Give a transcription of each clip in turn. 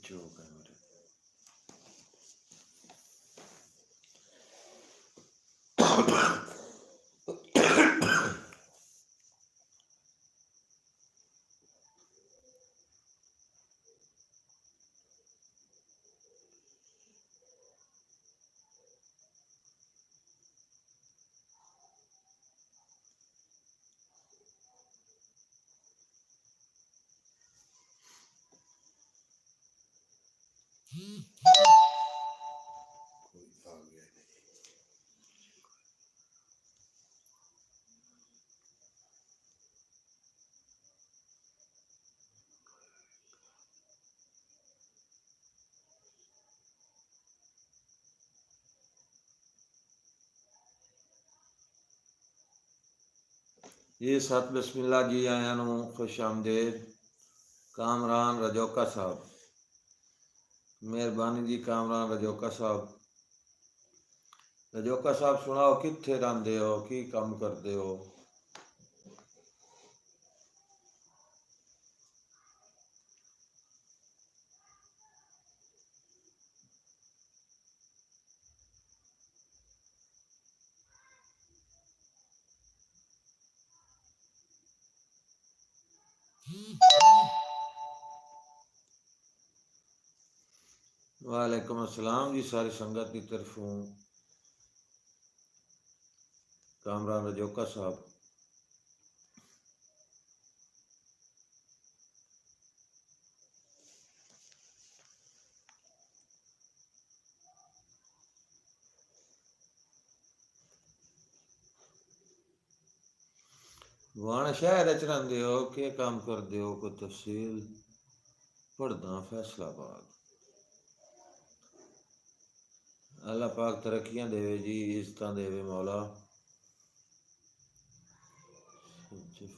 चौक है मेरे। जी सत बिस्मिल्ला जी आया नूं खुश आमदेद। कामरान रजौका साहब, मेहरबानी जी। कामरान रजौका साहब, रजौका साहब सुनाओ कित्थे रहिंदे हो, की काम करदे हो? वालेकुम अस्सलाम जी सारी संगत की तरफों। कामरान रजौका साहब, वाण शहर च रहिंदे हो, के काम करदे हो? कोई तहसील? पढ़दा फैसलाबाद। अल्लाह पाक तरक्कियां देवे जी, इज्जतां देवे मौला।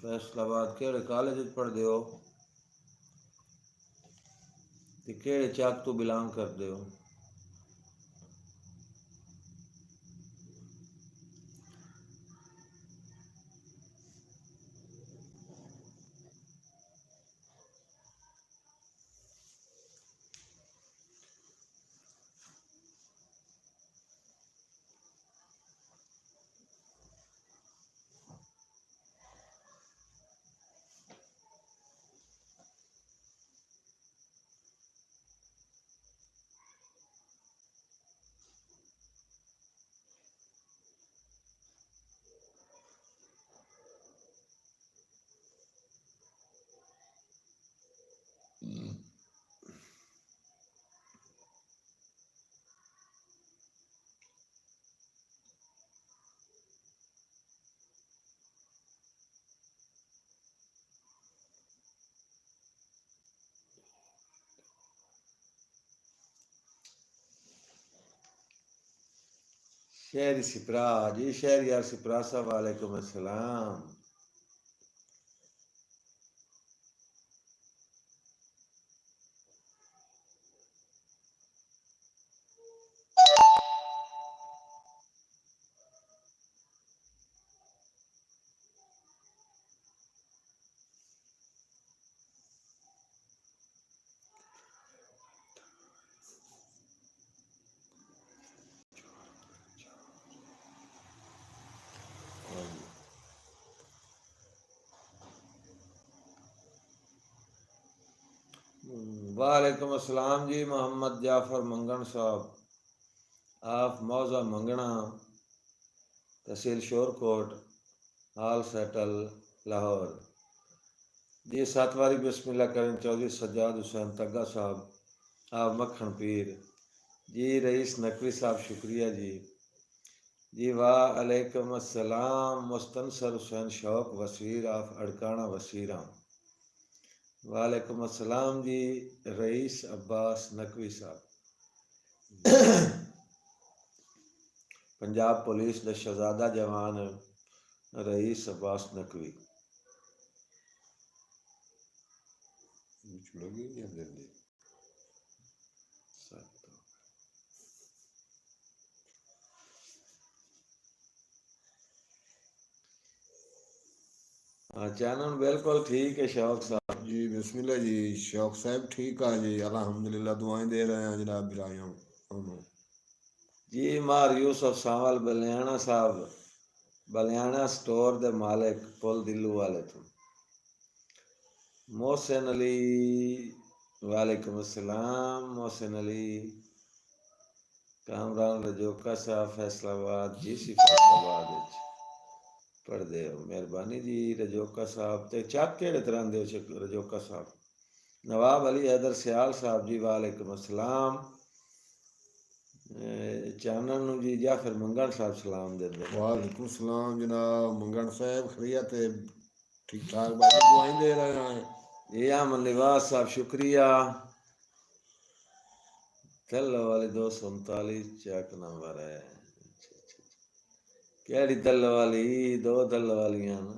फैसलाबाद केड़े कॉलेज पढ़दे हो ते केड़े चक तो बिलोंग करदे हो? शहरी सिपरा जी, शहरियार सिपरा साहब, वालेकुम अस्सलाम। वालेकुम अस्सलाम जी मोहम्मद जाफर मंगन साहब, आप मौजा मंगना, तहसील शोरकोट, हाल सेटल लाहौर जी। 7 बारी बिस्मिल्लाह करीम चौधरी सज्जाद हुसैन तग्गा साहब, आप मक्खन पीर जी। रईस नकवी साहब शुक्रिया जी। जी वालेकुम अस्सलाम मुस्तनसर हुसैन शौक वसीर, आप अड़काना वसीरा। वालेकुम अस्सलाम जी रईस अब्बास नकवी साहब, पंजाब पुलिस दा शहजादा जवान रईस अब्बास नकवी। हाँ चैनल बिल्कुल ठीक है शौक साहब। जी बिस्मिल्लाह जी। शौक साहब ठीक है जी, अल्हम्दुलिल्लाह दुआएं दे रहे हैं जनाब बिराइयों। जी मार यूसुफ सावल बलियाना साहब, बलियाना स्टोर दे मालिक पुल दिल्लू वाले तो मोहसिन अली, वालेकुम अस्सलाम मोहसिन अली। कामरान रजोका साहब फैसलाबाद जी सी फैसलाबाद पढ़ दे मेहरबानी जी रजोका साहब। ते चक केड़े तरह दे रजोका साहब। नवाब अली हैदर सियाल साहब जी वालेकुम अस्सलाम। चानन जी जाफर मंगल साहब सलाम दे दे। वालेकुम सलाम जनाब मंगन साहब, खैरियत है? ठीक ठाक भाई, दुआएं दे रहे हैं। ये अमन निवास साहब शुक्रिया। तल्लो वाली 239 चक नंबर है। केड़ी तल्लो वाली? दो तल्लो वालियां ना।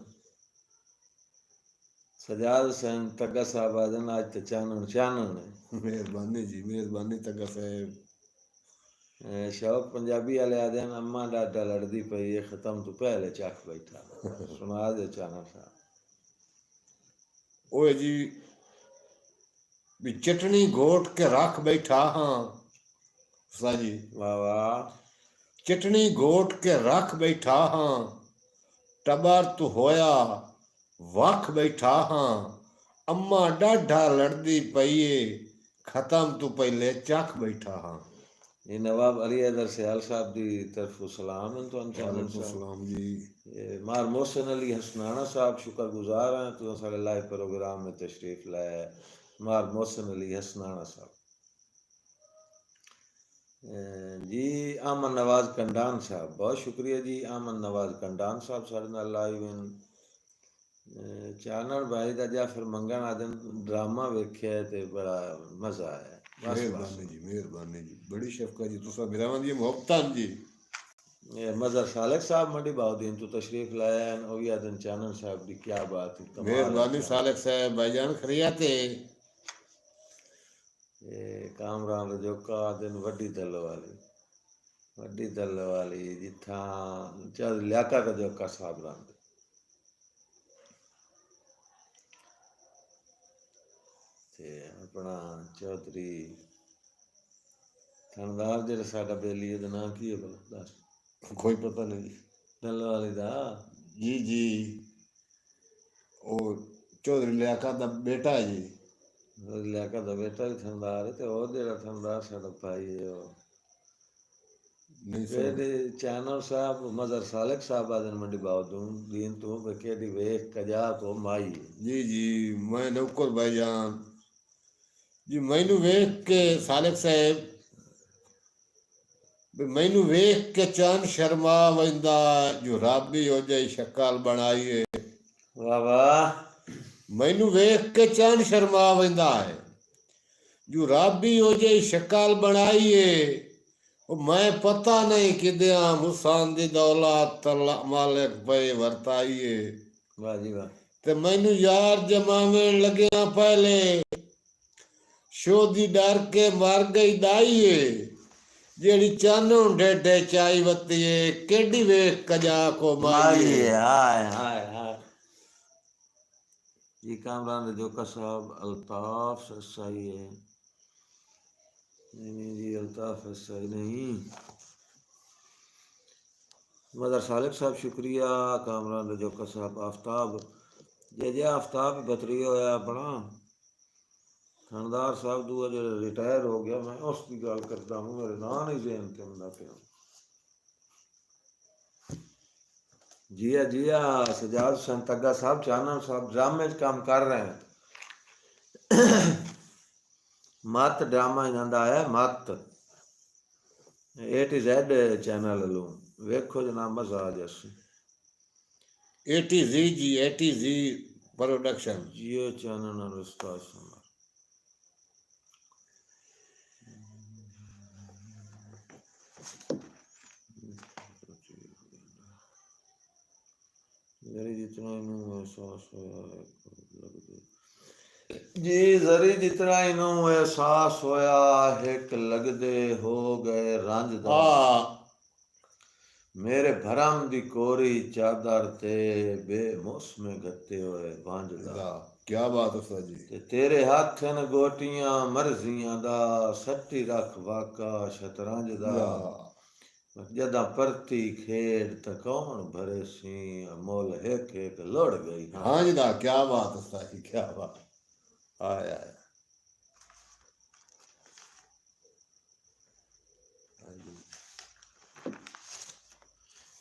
सजाद हुसैन तग्गा साहब आदन आज तो चानन चानन है। मेहरबानी जी मेहरबानी तग्गा साहब। शौक पंजाबी वाले आदे अम्मा डाडा लड़दी पई है खत्म तो पहले चक बैठा। सुना दे चानन साहब। ओए जी भी चटनी घोट के रख बैठा हाँ साजी। वाह वाह। चटनी घोट के रख बैठा हाँ, टबर तू होया वख बैठा हाँ, अम्मा डाढ़ा लड़दी पईए खत्म तू पहले चख बैठा हाँ। ये नवाब अली हैदर सियाल साहब की तरफ सलाम है तो चानन साहब सलाम जी। ये मार मोहसिन अली हसनाना साहब शुक्रगुजार हैं तो सारे लाइव प्रोग्राम में तशरीफ लाए। मार मोहसिन अली हसनाना साहब जी। आमन नवाज कंडान साहब बहुत शुक्रिया जी। आमन नवाज कंडान साहब साढ़े नाल लाइव हैं। चानन भाई का जाफर मंगन आदन ड्रामा वेख्या ते बड़ा मजा आया। मेहरबानी जी मेहरबानी जी, बड़ी शफकत जी, तुसा बिरावन जी मोहब्बतान जी। मजहर सालेक साहब मंडी बाउद्दीन तो तशरीफ लाया है और भी आदन चानन साहब की क्या बात है कमाल है। मेहरबानी सालेक साहब भाईजान खैरियत है? कामरान रजोका आदन वड्डी दल वाली जिथा चल लियाकत रजोका साहब रंद ते अपना चौधरी थानेदार जेड़ा साडा बेली ओहदा नाम की है भला दस? कोई पता नहीं जी। दल वाली दा जी जी और चौधरी लियाकत दा बेटा है जी। लियाकत दा बेटा भी थानेदार है ते और जेड़ा थानेदार साडा भाई है वो चैनल साहब मजहर सालेक साहब आदन मंडी बाउद्दीन तो केडी वेख कजा को माई। जी जी मैं नौकर भाईजान जी, मैनू वेख के सालेक साहब मैनू वेख के चंद शर्मा वंदा जो राबी हो जाए शक्ल बनाई है। वाह वाह। मैनू वेख के चंद शर्मा वंदा है जो राबी हो जाए शक्ल बनाई है। मैं पता नहीं कि मुसान दी दौलत मालिक पे वरताइए। वाह जी वाह। ते मैनू यार जमावें लगिया पहले शोधी डर के मर गई दाईए जेड़ी चानो ढेडे चाई वती है केडी वेख कजा को माईए। हाय हाय हाय जी। कामरान रजोका साहब अल्ताफ सही है? नहीं जी अल्ताफ सही नहीं। मदर सालिक साहब शुक्रिया। कामरान रजोका साहब आफ्ताब जे आफ्ताब बतरी होया अपना थानेदार साहब दूआ जो रिटायर हो गया मैं उसकी गल करता हूँ मेरे नाम नहीं जेन ते हुंदा पिया। जिया जिया सजाद हुसैन तग्गा साहब चानन साहब ड्रामे च काम कर रहे हैं। मत ड्रामा इन्होंने आया मत A to Z चैनल लो वेखो जनाब मजा आ जैसे। ATZ जी ATZ प्रोडक्शन जियो चैनल और उस्ताद जितना एहसास जी जरी जितना इन्हों एहसास होया हिक लगदे हो गए रंज दा मेरे भरम दी कोरी चादर ते बेमौसमे गते होए वांझदा वाह, क्या बात है उस्ताद जी। ते तेरे हाथ न गोटियां मर्जियां दा सट्टी रख वाका शतरंज दा वाह, जदा परती खेड त कौन भरे सी मोल एक एक लड़ गई हाँ हाँ जी दा, क्या बात है उस्ताद जी, क्या बात। आया आया। हाँ जी।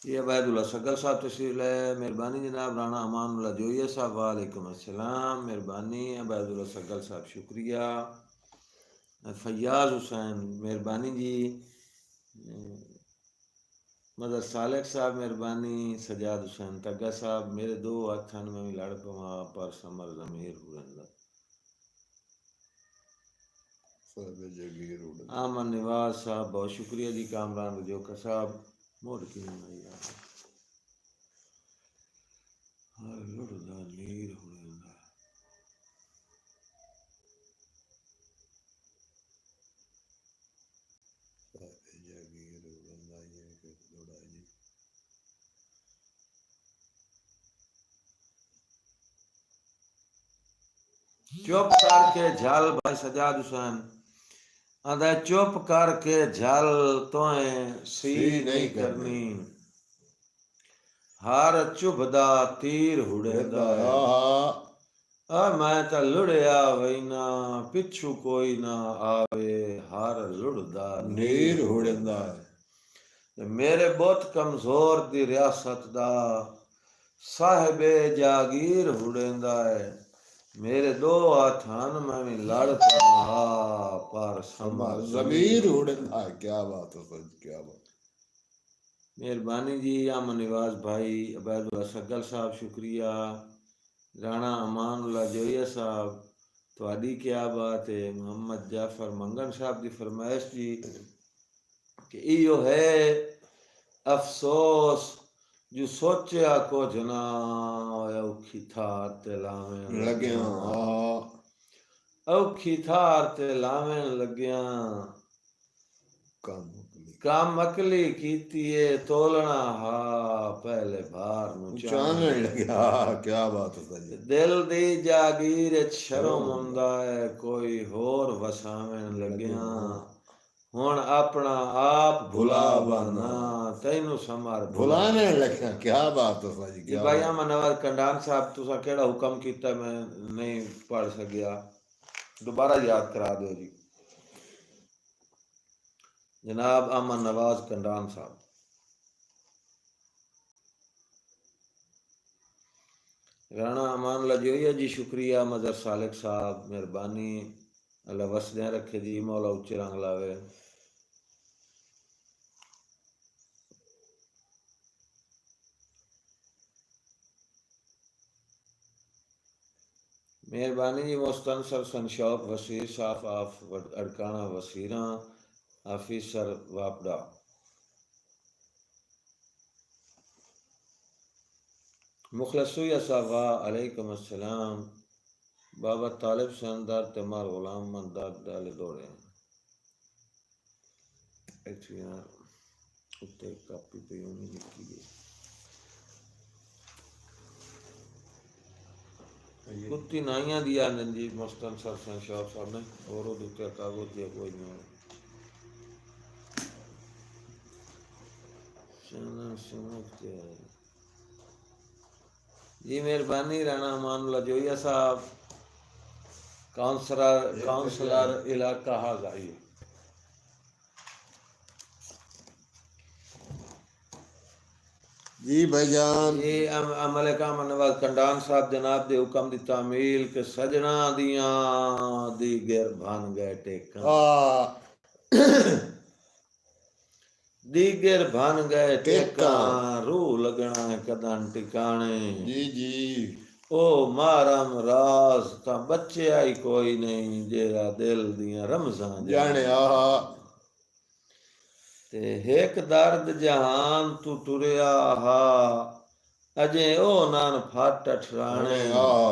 ये अबैदुल्ला सगल साहब तशरीफ लाए मेहरबानी जनाब राणा अमानुल्लाह जोइया साहब वालेकुम अस्सलाम मेहरबानी अबैदुल्ला सगल साहब शुक्रिया फैयाज हुसैन मेहरबानी जी मदर सालेक साहब मेहरबानी सजाद हुसैन तग्गा साहब मेरे दो हथन में भी लड़ पवा पर समर जमीर हुरंदा सब जगीर उड़। आमन नवाज साहब बहुत शुक्रिया जी कामरान रजोका साहब मोड़ की नहीं यार हर लुड़दा नीर हुरंदा सब जगीर उड़ंदा ये के थोड़ा जी। चुप करके झल भाई सजाद हुसैन आंदा चुप करके झल तोए सी सी नहीं नहीं करनी। करनी हर चुभदा तीर हुड़ेंदा उड़ंदा है आहा। आ मैं तो लुड़िया वैना पिछू कोई ना आवे हर लुड़दा नीर नीर हुड़ेंदा उड़ंदा है है। ते मेरे बहुत कमजोर दी रियासत दा साहिबे जागीर हुड़ेंदा है मेरे दो हाथान में भी लड़ पा पर समर हमारा जमीर जमीर उड़ंदा है, क्या बात है उस्ताद जी, क्या बात। मेहरबानी जी अमन निवाज भाई अबैदुल्ला सगल साहब शुक्रिया राणा अमानुल्लाह जोइया साहब ਤੁਹਾਡੀ क्या बात है मोहम्मद जाफर मंगन साहब की फरमाइश जी कि इो है अफसोस जो सोचा कुछ ना होया औखी थार ते लावें लगे लग्या आहा। औखी थार ते लावें लग्या काम मुकली। काम अकली कीतीए तोलना हा पहले भार नु चांदने चानने लगे लग्या आहा, क्या बात है उस्ताद जी। दिल दी जागीर शर्म शर्म आंदा आंदा है कोई होर वसावें लगे लग्या हाँ। हुण अपना आप भुला भुला बना बना। तैनू समार भुलाने भुलाना लगे, क्या बात है उस्ताद जी, जी क्या भाई बात। अमन नवाज कंडान साहब तुसा केड़ा हुक्म कीता मैं नहीं पढ़ सकिया दोबारा याद करा दो जी जनाब अमन नवाज कंडान साहब राणा अमान लजोइया जी शुक्रिया मदर सालिक साहब मेहरबानी अल्लाह वसदें रखे जी मौला उच्चे रंग लावे मेहरबानी जी मुस्तनसर संशौक वसीर साफ आफ अड़काना वसीरा ऑफिसर वापडा मुखलसुया साहब अलैकुम अस्सलाम बाबा तालिब शानदार तमार गुलाम मंदार डाले दौड़े उत्ते कापी पे यूं नहीं लिखी गई कुत्ती नाइयां दिया जी मुस्तनसर संशौक साहब ने और वो दूसरे कागज दिया कोई नहीं जी मेहरबानी राणा मानुल्लाह जोइया साहब काउंसलर इलाका हाजाई जी भाईजान। ये अमले का मनवाज कंडान साहब जनाब दे हुक्म दी तामील के सजना दियां दी गिर भान गए टेका दीगर भान गए टेका रूह लगना है कदन टिकाने जी जी। ओ मारम राज ता बच्चे आई कोई नहीं जेरा दिल दियां रमजां जाने आहा। ते एक दर्द जहान तू टुरिया हा अजे ओ नान फट ठराणे आहा।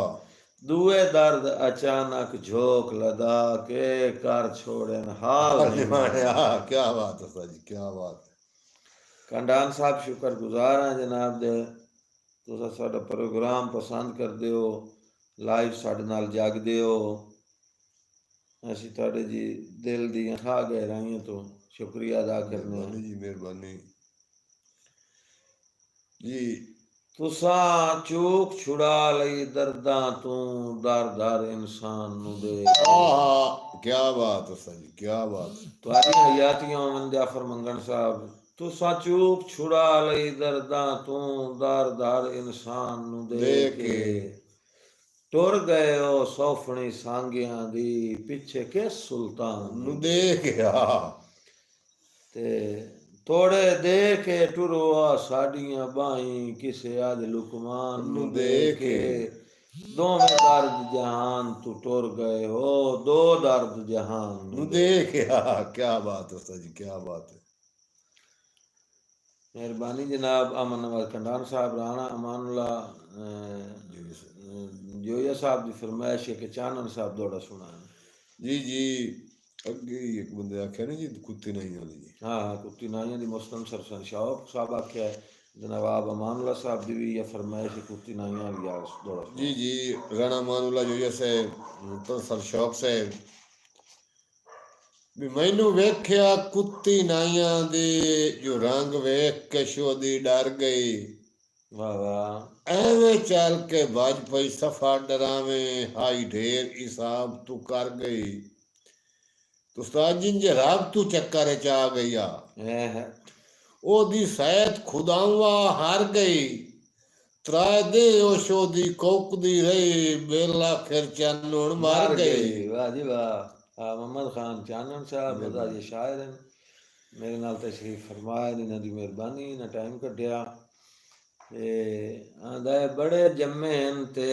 दुए दर्द अचानक झोंक लदा के कर छोड़े हाल निभाने आहा, क्या बात है उस्ताद जी, क्या बात है। कंडान साहब शुक्रगुजार हैं जनाब दे, तुसा साडा प्रोग्राम पसंद करदे हो, लाइव साडे नाल जागदे हो। ਅਸੀਂ ਤੁਹਾਡੇ जी दिल ਦੀਆਂ ਖਾ ਗਹਿਰਾਈਆਂ ਤੋਂ ਸ਼ੁਕਰੀਆ ਅਦਾ ਕਰਨੇ ਹਾਂ। जी मेहरबानी जी। तुसां चूक छुड़ा लई दर्दां तूं दर दर इंसान नूं दे। क्या बात है जी, क्या बात। तुहाडी हयातियां होवन जाफर मंगण साहब। तुसां चूक छुड़ा लई दर्दां तूं दर दर इंसान नूं दे के टुर गए हो सौफणी सांगियां दी पिछे किस सुल्तान नूं दे के ते ਤੋੜੇ ਦੇ ਕੇ ਟੁਰੋ ਸਾਡੀਆਂ ਬਾਹੀਂ ਕਿਸੇ ਅਜ ਲੁਕਮਾਨ ਨੂੰ ਦੇ ਕੇ ਦੋਵੇਂ ਦਰਦ ਜਹਾਨ ਤੂੰ ਟੁਰ ਗਏ ਹੋ ਦੋ ਦਰਦ ਜਹਾਨ ਨੂੰ ਦੇ ਕੇ। क्या बात है उस्ताद जी, क्या बात है। मेहरबानी जनाब अमन नवाज खंडान साहब राणा अमानुल्ला जोया साहब की फरमाइश है कि चानन साहब दौड़ा सुना जी जी। अगे ही एक बंदे आख्या ना जी कुत्ती नहीं वाली जी। हाँ कुत्ती नाइयां दी मुस्तम सरसन शौक साहब आख्या है जनाब अमानुल्ला साहब दी भी यह फरमाइश कुत्ती नाइयां वाली यार दौड़ा जी जी। राणा अमानुल्ला जो जैसे तो सर शौक से भी मैनू वेख्या कुत्ती नाइयां दे जो रंग वेख के शोदी डर गई। वाह वाह एवें चल के भज पई सफा डरावे हाई ढेर हिसाब तू कर गई। तो उस्ताद जी जे रब तू चक्कर च आ गई ओदी सैत खुदावा हार गई। त्राए दे ओशो दी कोकदी रही बेला खिर चानन मार गई। वाह जी वाह। मोहम्मद खान चानन साहब बता ये शायर हैं, मेरे नाल तशरीफ फरमाए इन्हां दी मेहरबानी ना टाइम कढिया ते आंदा बड़े जम्मे हैं ते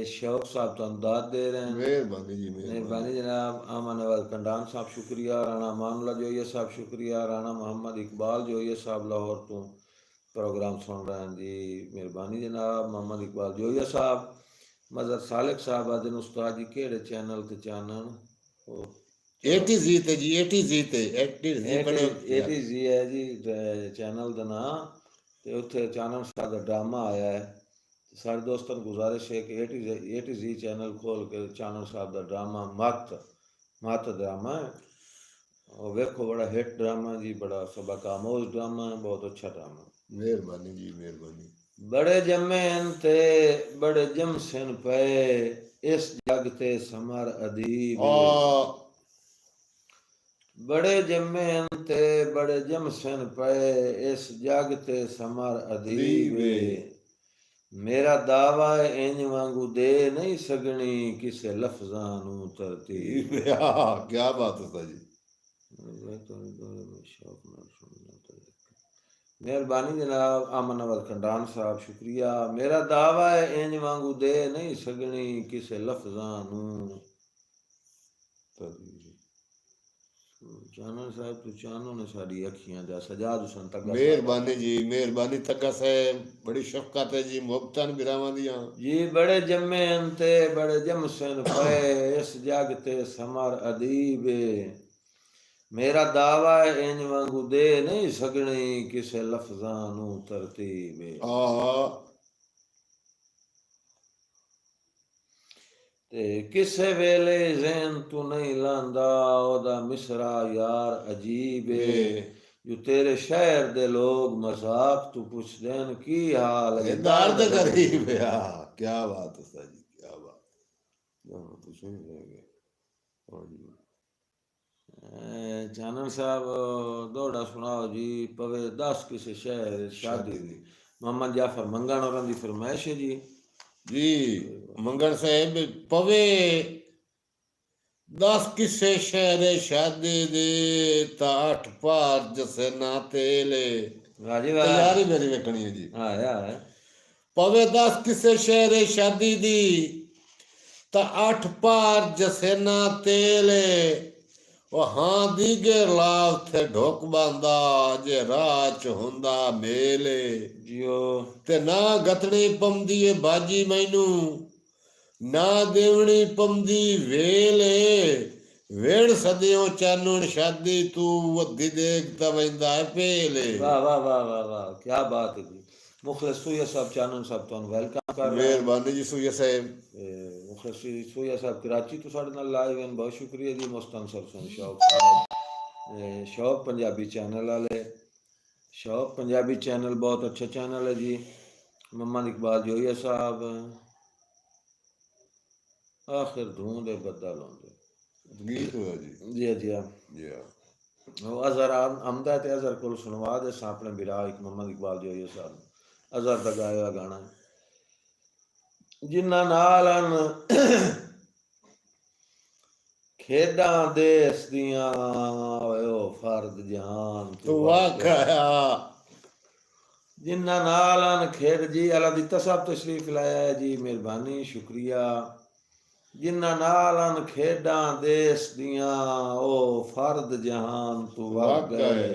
शौक साहब तुम दाद दे रहे हैं। मेहरबानी जी मेहरबानी जनाब। अमन नवाज कंडान साहब शुक्रिया। राणा मामला जोइया साहब शुक्रिया। राणा मोहम्मद इकबाल जोइया साहब लाहौर तो प्रोग्राम सुन रहे हैं जी, मेहरबानी जनाब। मोहम्मद इकबाल जोइया साहब। मजर सालिक साहब आदिन उस्ताद जी केड़े चैनल ते चानन एटी जी ते जी एटी जी ते एटी जी है जी चैनल दा नां ते उत्थे चानन साहब दा ड्रामा आया है। सारे दोस्तों को गुजारिश है कि एटी जी चैनल खोल के चानन साहब का ड्रामा मत ड्रामा है और वेखो बड़ा हिट ड्रामा जी, बड़ा सबक आमोज ड्रामा है, बहुत अच्छा ड्रामा। मेहरबानी जी मेहरबानी। बड़े जमे ते बड़े जमसन पे इस जग ते समर अदीब। बड़े जमे ते बड़े जमसन पे इस जग ते समर अदीब। मेरा दावा इंज वांगू दे नहीं सकनी किसे लफ्जां नूं तरतीब। क्या बात है जी। मेहरबानी जनाब। अमन नवाज खंडान साहब शुक्रिया। मेरा दावा है इंज वांगू दे नहीं सकनी किसे लफ्जां नूं तरतीब। चानन साहब तू चानो ने साडी अखियां दा सजा दुसन तक। मेहरबानी जी मेहरबानी तक से बड़ी शफकत है जी मोहब्बतन बिरावां दियां जी। बड़े जम्मे ते बड़े जमसन पे इस जग ते समर अदीब। मेरा दावा है इंज वांगू दे नहीं सकनी किसे लफ्जां नूं तरतीब। ते किसे वेले ज़हन तू नहीं लांदा ओदा मिसरा यार अजीब जो तेरे शहर दे लोग मजाक तू पुछदे न की हाल है दर्द गरीब। क्या बात है सर जी, क्या बात। चानन साहब दौड़ा सुनाओ जी। पवे 10 किसे शहर शादी दी। मोहम्मद जाफर मंगण और दी फरमाइश है जी। मंगण साहब पवे 10 किसे शहर शादी दे ता 8 पार जसे ना तेले। तैयारी मेरी वेखनी है जी। पवे 10 किसे शहर शादी दी ता 8 पार जसे ना तेले। हाँ दीगे लाव थे ढोक बांदा जे राच हुंदा मेले। जियो ते ना गतनी पमदी बाजी मैनू ना देवनी पमदी वेले। वेड़ सदियों चानण शादी तू वधी देखता वैंदा है पेले। वाह वाह वाह वाह वाह, क्या बात है जी। मुखलिस सूया साहब चानन साहब तो वेलकम कर रहे हैं। मेहरबानी जी सूया साहब। मुखलिस सूया साहब कराची तो साढ़े नाल लाइव हैं, बहुत शुक्रिया जी। मुस्तनसर सुन शौक साहब, शौक पंजाबी चैनल वाले, शौक पंजाबी चैनल बहुत अच्छा चैनल है जी। मोहम्मद इकबाल जोया साहब, आखिर धूंध बदल होंगे गीत हुआ जी। जी जी हाँ जी हाँ। वो अजहर आमदा ते अजहर को सुनवा दे अपने बिरा एक मोहम्मद इकबाल जोया साहब अजहर का गाया हुआ गाना जिन्ना नालन खेडां देस दियां ओ फर्द जहान तो वाकया जिन्ना नालन खेड जी अला दिता साहब तशरीफ लाया है जी, मेहरबानी शुक्रिया। जिन्ना नालन खेडां देस दियां ओ फर्द जहान तू वग गए,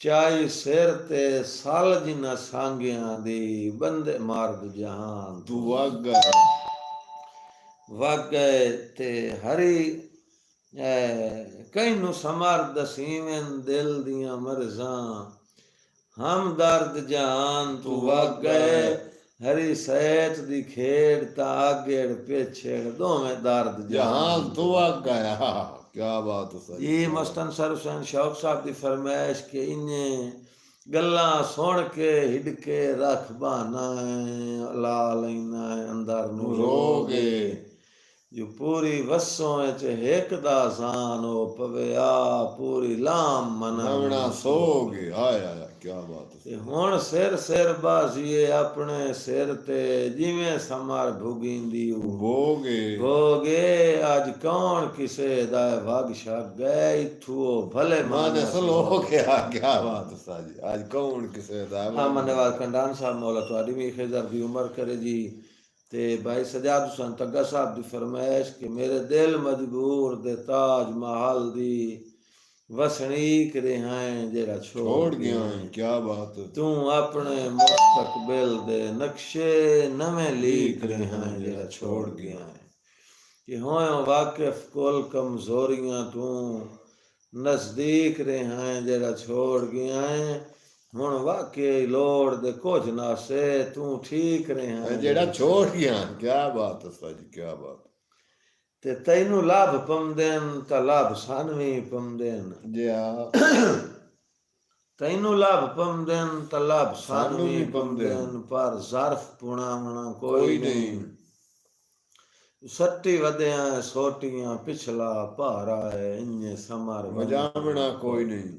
चाई सिर ते साल जिन्ना सांगियां दी बंदे मर्द जहान तू वग गए। वग गए ते हरी कई नू समर दसीवें दिल दियां मरजां, हम दर्द जहान तू वग गए, हरी सैत दी खेड़ ता आगेड़ पिछेड़ दोवें दर्द जहान तू वग गया। क्या बात है सर जी। मस्तन सर हुसैन शौक साहब की फरमाइश के इन्हें गल्ला सुन के हिडके रख बहाना है ला लेना है अंदर नू रोगे, जो पूरी वसों च हिक दा सान हो पवे आ पूरी लाम मनवना सोगे। आय आय क्या बात है। ते हुण सिर सिर बाजीए अपने सिर ते जिवें समर भुगिंदी भोगे भोगे, अज कौन किसे दा वग शग गए इथू भले माने सलो गया। क्या बात है सर जी। आज कौन किसे दा मन्नेवाल कंडान साहब मौला तुहाडी भी खैज़र दी उम्र करे जी। ते भाई सजाद हुसैन तग्गा साहब की फरमाइश कि मेरे दिल मजबूर दे ताज महल दी वसनीक रिहाएं जेड़ा छोड़ गया है। क्या बात है। तू अपने मुस्तकबिल दे नक्शे नवे लीक रिहाएं जेड़ा छोड़ गया है, कि होए वाकिफ कुल कमजोरियां तू नजदीक रिहाएं जेड़ा छोड़ गया है, हुण वाके लोड़ दे कुछ ना से तू ठीक रिहाएं जेड़ा छोड़ गया। क्या बात है सर जी। क्या बात ते तैनू लाभ पमदेन ता लाभ सानवी पमदेन जी। तैनू लाभ पमदेन ता लाभ सानवी सानवी पमदेन पर ज़र्फ पुणावना कोई नहीं, सट्टी वधिया सोटियां पिछला भारा है इन्ने समर वजावना कोई नहीं,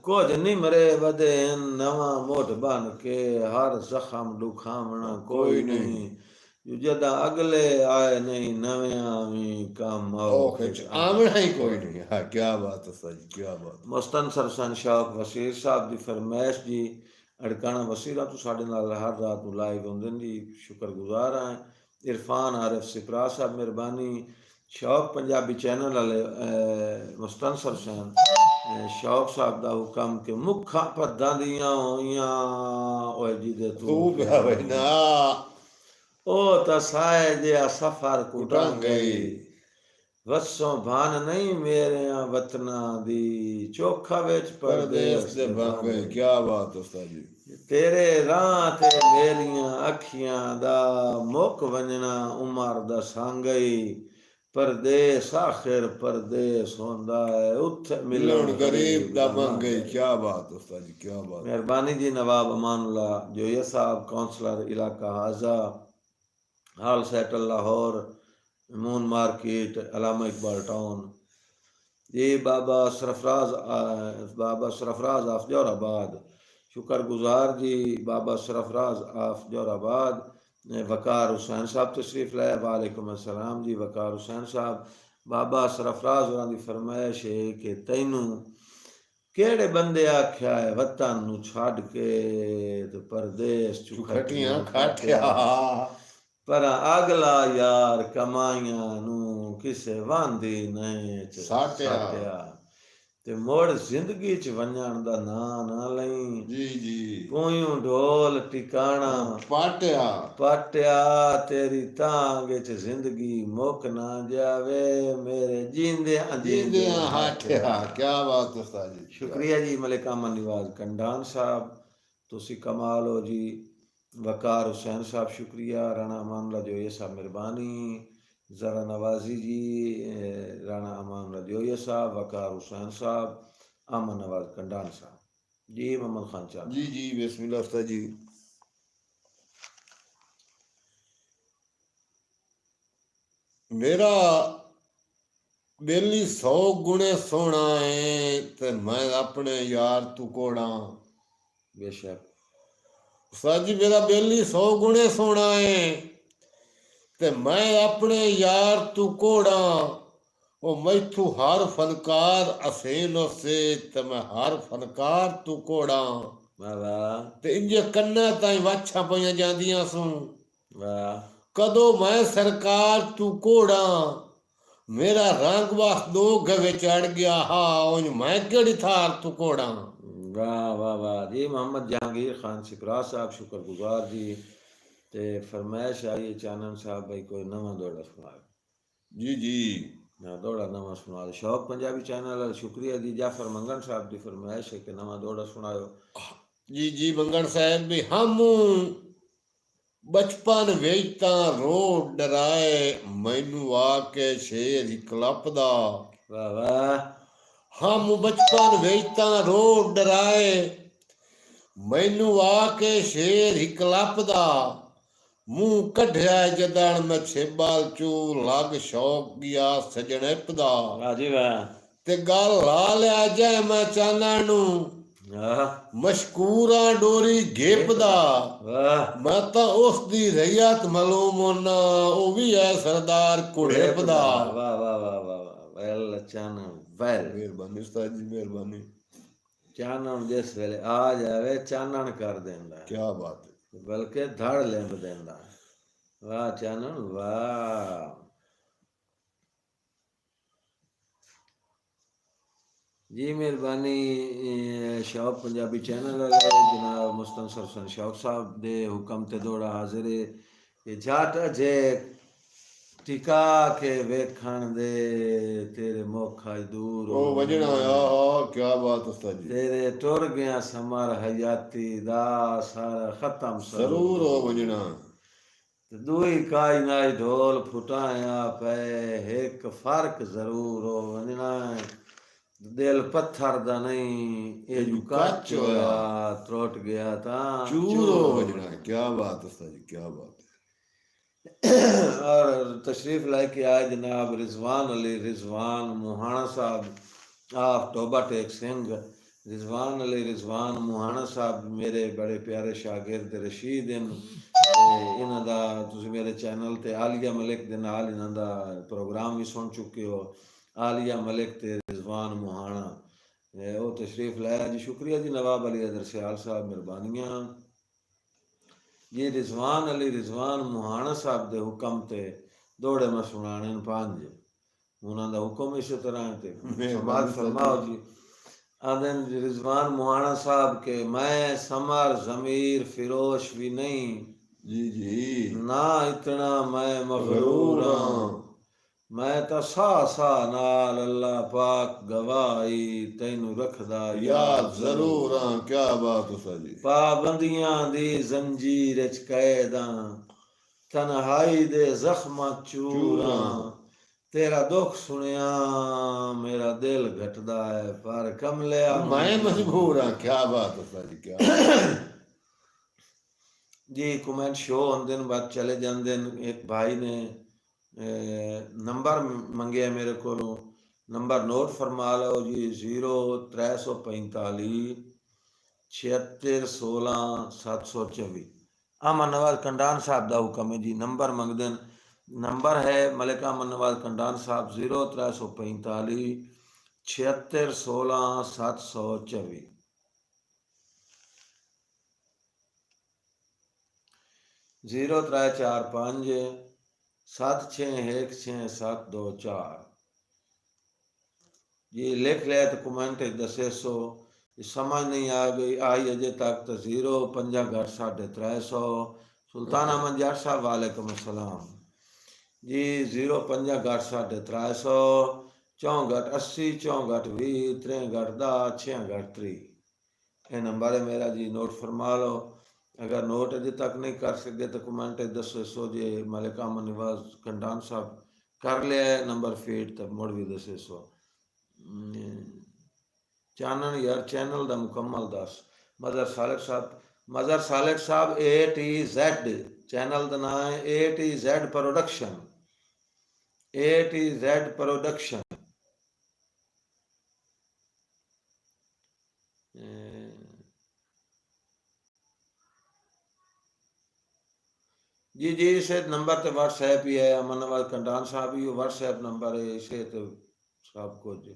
कुछ निमरे वधे नवा मुठ बन के हर जख्म दुखावना कोई नहीं, जदा अगले आए नहीं नव्या भी कम आमना ही कोई नहीं। हाँ क्या बात है सर जी। क्या बात। मुस्तनसर हुसैन शौक वसीर साहब की फरमाइश जी। अड़काना वसीरा तो साढ़े नाल हर रात को लाइव होंगे जी, शुक्रगुजार हैं। इरफान आरिफ सिपरा साहब मेहरबानी। शौक पंजाबी चैनल वाले मुस्तनसर हुसैन शौक साहब का हुक्म के मुखा पद्दा दियां होइयां ओए जी दे तू पिया बहना ओ तसाए जे सफर कुटां गई, वसों भान नहीं मेरे वतना दी चोखा विच परदेस दे बन गई। क्या बात है सर जी। तेरे राह ते मेरियां अखियां दा मुक वंजना उमर दा संगई, परदेस आखिर परदेस होंदा है उत्थे मिलन गरीब दा बन गई। क्या बात है सर जी। क्या बात। मेहरबानी जी। नवाब अमानुल्लाह जोया साहब काउंसलर इलाका हाजा हाल settle Lahore moon market Allama Iqbal town ji. Baba Sarfraz of Jorabad शुक्रगुजार जी। बाबा सरफराज आफ जोराबाद वकार हुसैन साहब तशरीफ लाए। वालेकुम अस्सलाम जी वकार हुसैन साहब। बाबा सरफराज होरां दी फरमाइश है कि तैनू केड़े बंदे आख्या है वतन नू छड़ के ते परदेस चुखटियां खाटिया, पर अगला यार कमाइयां नू किसे वांदी नहीं साटिया, ते मुड़ जिंदगी च वञण दा नां ना लई। जी जी पूयूं ढोल टिकाणा पाटिया पाटिया तेरी तांग च जिंदगी मुक ना जावे मेरे जींदे जींदे हाथिया क्या बात उस्ताद जी शुक्रिया जी मलिक अमन निवाज कंडान साहब तुसी कमाल हो जी। वकार हुसैन साहब शुक्रिया। राणा अमान रजोया साहब मेहरबानी। ज़रा नवाजी जी राणा अमान रजोया साहब वकार हुसैन साहब अमन नवाज कंडान साहब जी। मोहम्मद खान चांद जी जी बिस्मिल्लाह उस्ताद जी। मेरा बेली 100 गुणे सोना है ते मैं अपने यार तू कोड़ा। बेशक उस्ताद जी मेरा बेली 100 गुणे सोना है ते मैं अपने यार तू कोड़ा। ओ मैथू हर फनकार असेन से ते मैं हर फनकार तू कोड़ा। वाह वाह ते इंजे कन्ना ताई वाछा पईयां जांदियां सूं वाह कदों मैं सरकार तू कोड़ा। मेरा रंग बस दो गवे चढ़ गया हा उंज मैं केड़ी थार तू कोड़ा। वाह वाह वाह जी। मोहम्मद जहांगीर खान सिकरा साहब शुक्रगुजार जी। ते फरमाइश आई है चानन साहब भाई कोई नवा दौड़ा सुनाओ। जी जी दौड़ा नवा सुना दो। शौक पंजाबी चैनल शुक्रिया जी। जाफर मंगन साहब की फरमाइश है कि नवा दौड़ा सुनाओ। जी जी मंगन साहब भी हम बचपन विच तां रोड डराए मैनू आके शेर ही कलपदा। वाह वाह हम बचपन विच तां रोड डराए मैनू आके शेर ही कलपदा। मूंह कढिया जदड़ मैं छेबाल चू लग शौक गया सजणेपदा। वाह जी वाह ते गल ला लिया जै मैं चानण नू वाह मशकूरा डोरी घेपदा। वाह मैं तां उस दी रैयत मालूम होना ओ भी है सरदार कुड़ेपदा। वाह वाह वाह वाह वाह वेल चानन वेल मेहरबानी उस्ताद जी मेहरबानी। चानन जिस वेले आ जावे चानन कर देंदा क्या बात है। बल्कि धड़ लिंब देंदा। वाह चानन वाह। जी मेहरबानी। शौक पंजाबी चैनल वाले जनाब मुस्तनसर हसन शौक साहब दे हुक्म ते दौड़ा हाजिर है कि जट जे टिका के वेखण दे तेरे मुख अज दूर ओ हो वजना आ क्या बात उस्ताद जी। तेरे टुर गया समर हयाती दा सारा खत्म जरूर हो वजना। दुई कायनात ढोल फुटाया पे एक फर्क जरूर हो वजना दिल पत्थर दा नहीं ये जू कच होया त्रुट गया ता चूर हो वजना। क्या बात उस्ताद जी क्या बात है। और तशरीफ लेके आए जनाब रिजवान अली रिजवान मुहाना साहब आप टोबा टेक सिंह। रिजवान अली रिजवान मुहाना साहब मेरे बड़े प्यारे शागिर्द रशीद इन्हां दा तुसीं मेरे चैनल ते आलिया मलिक दे नाल इन्हां दा प्रोग्राम भी सुन चुके हो। आलिया मलिक ते रिजवान मुहाना वो तशरीफ लाया जी। शुक्रिया जी नवाब अली अदर सियाल साहब मेहरबानियाँ जी। रिजवान अली रिजवान मुहाना साहब दे हुक्म ते दौड़े मैं सुनाने पंज उन्हों का हुक्म इस तरह ते समाज फरमाओ जी। आदन रिजवान मुहाना साहब के मैं समर जमीर फिरोश भी नहीं जी जी ना इतना मैं मगरूर हाँ मैं तो सा नाल अल्लाह पाक गवाही तैनू रखदा याद जरूर हाँ क्या बात उस्ताद जी। पाबंदियां दी जंजीर च कैदा तन्हाई दे जख्म चूरा तेरा दुख सुनिया मेरा दिल घटदा है पर कमलिया मैं मजबूर हाँ क्या बात उस्ताद जी क्या जी। कमेंट शो होंदे न बाद चले जाते हैं। एक भाई ने नंबर मंगे मेरे को नंबर नोट फरमा लो जी 0345 76 16 724 अमन नवाज कंडान साहब का हुक्म है जी। नंबर मंगते नंबर है मलिक अमन नवाज कंडान साहब 0345 76 16 724 0345 76 16 724 जी लिख लिया तो कमेंट दसे सो समझ नहीं आ गई आई अजे तक तो 0 5 घट 350 सुल्तान अहमद जाट साहब वालेकुम अस्सलाम जी 0 5 घट 350 64 80 64 20 63 10 6 घट 3 ये नंबर है मेरा जी नोट फरमा लो अगर नोट अजे तक नहीं कर सकते तो कमेंट दसो सो जे मलिक अहमद निवाज कंडान साहब कर लिया है नंबर फीड तो मुड़ भी दसे सो चानन यार चैनल का मुकम्मल दस मजर सालिक साहब ATZ चैनल का नाम है ATZ प्रोडक्शन ATZ प्रोडक्शन जी जी इसे नंबर तो व्हाट्सएप ही है अमन नवाज कंडान साहब ही व्हाट्सएप नंबर है इसे तो सब कुछ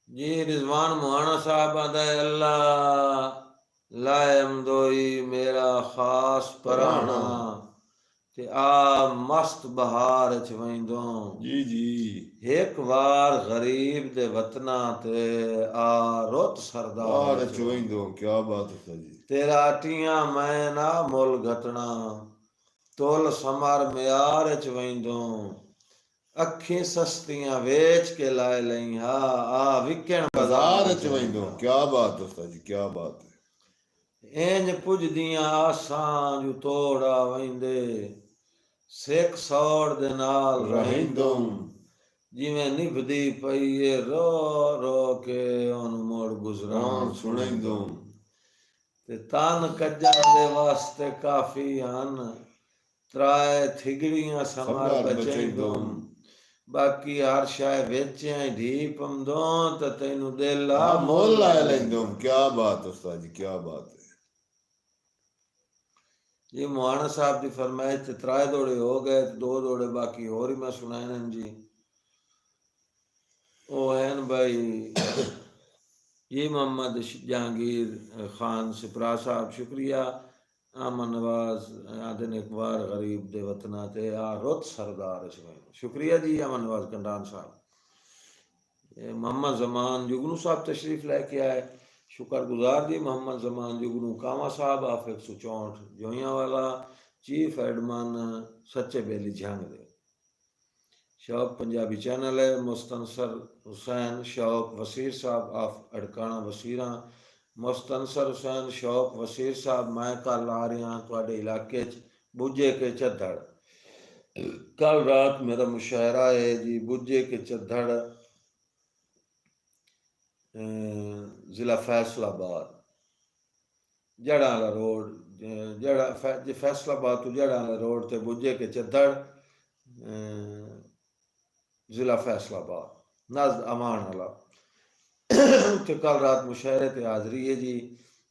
जी रिजवान मुहाना साहब आदा अल्लाह लायम दोई मेरा खास पराना ते आ मस्त बहार च वेंदो जी जी एक बार गरीब दे वतना ते आ रुत सरदार बाहर च चवेंदो क्या बात है सर जी तेरा टियां मैं ना मुल घटना तोल समर म्यार च वेंदो अखी सस्तियां वेच के लाए लई हा आ विकण बाजार बाजार च वेंदो क्या बात है सर जी क्या बात है इंज पुजदियां आसां जू तोड़ा वेंदे सिख सौड़ दे नाल ਰਹਿੰਦੋ ਰਹਿंदो जिवें निभदी पई ए रो रो के ओन मोड़ गुजरान ਰਾਨ सुणेंदो ਸੁਣੈਂਦੋ ते तन कज्जां दे वास्ते काफी हन त्राए थिगड़ियां समर ਸੰਭਾਲ बचेंदो ਬਚੈਂਦੋ बाकी हर शाय वेचें ढी पमदो ते तैनू दिल आ ਆ मोल ਮੁੱਲ लाए ਲੈ ਲੈਂਦੋ लैंदो क्या बात है उस्ताद जी क्या बात है जी मुहाना साहब की फरमाइश ते त्राए दौड़े हो गए ते 2 दौड़े बाकी और ही मैं सुनाए न जी ओ हैं भाई जी मोहम्मद जहांगीर खान सिपरा साहब शुक्रिया अमन नवाज आदन इकबार गरीब दे वतना ते आ रुत सरदार इसमें शुक्रिया जी अमन नवाज कंडान साहब मोहम्मद जमान जुगनू साहब तशरीफ लेके आए शुक्रगुजार जी मोहम्मद जमान जुगनू कामा साहब आफ 164 जोइया वाला चीफ एडमन सच्चे बेली झंग दे शौक पंजाबी चैनल है मुस्तनसर हुसैन शौक वसीर साहब आफ अड़काना वसीरा मुस्तनसर हुसैन शौक वसीर साहब मैं कल आ रहा थोड़े इलाके बुझे के झद्दड़ कल रात मेरा मुशायरा है जी बुझे के झद्दड़ ज़िला फैसलाबाद जड़ा वाला रोड जड़ा फैसलाबाद तो जड़ा वाला रोड ते बुझे के झद्दड़ ज़िला फैसलाबाद नज़द अमान वाला उत्थे कल रात मुशायरे ते हाज़री है जी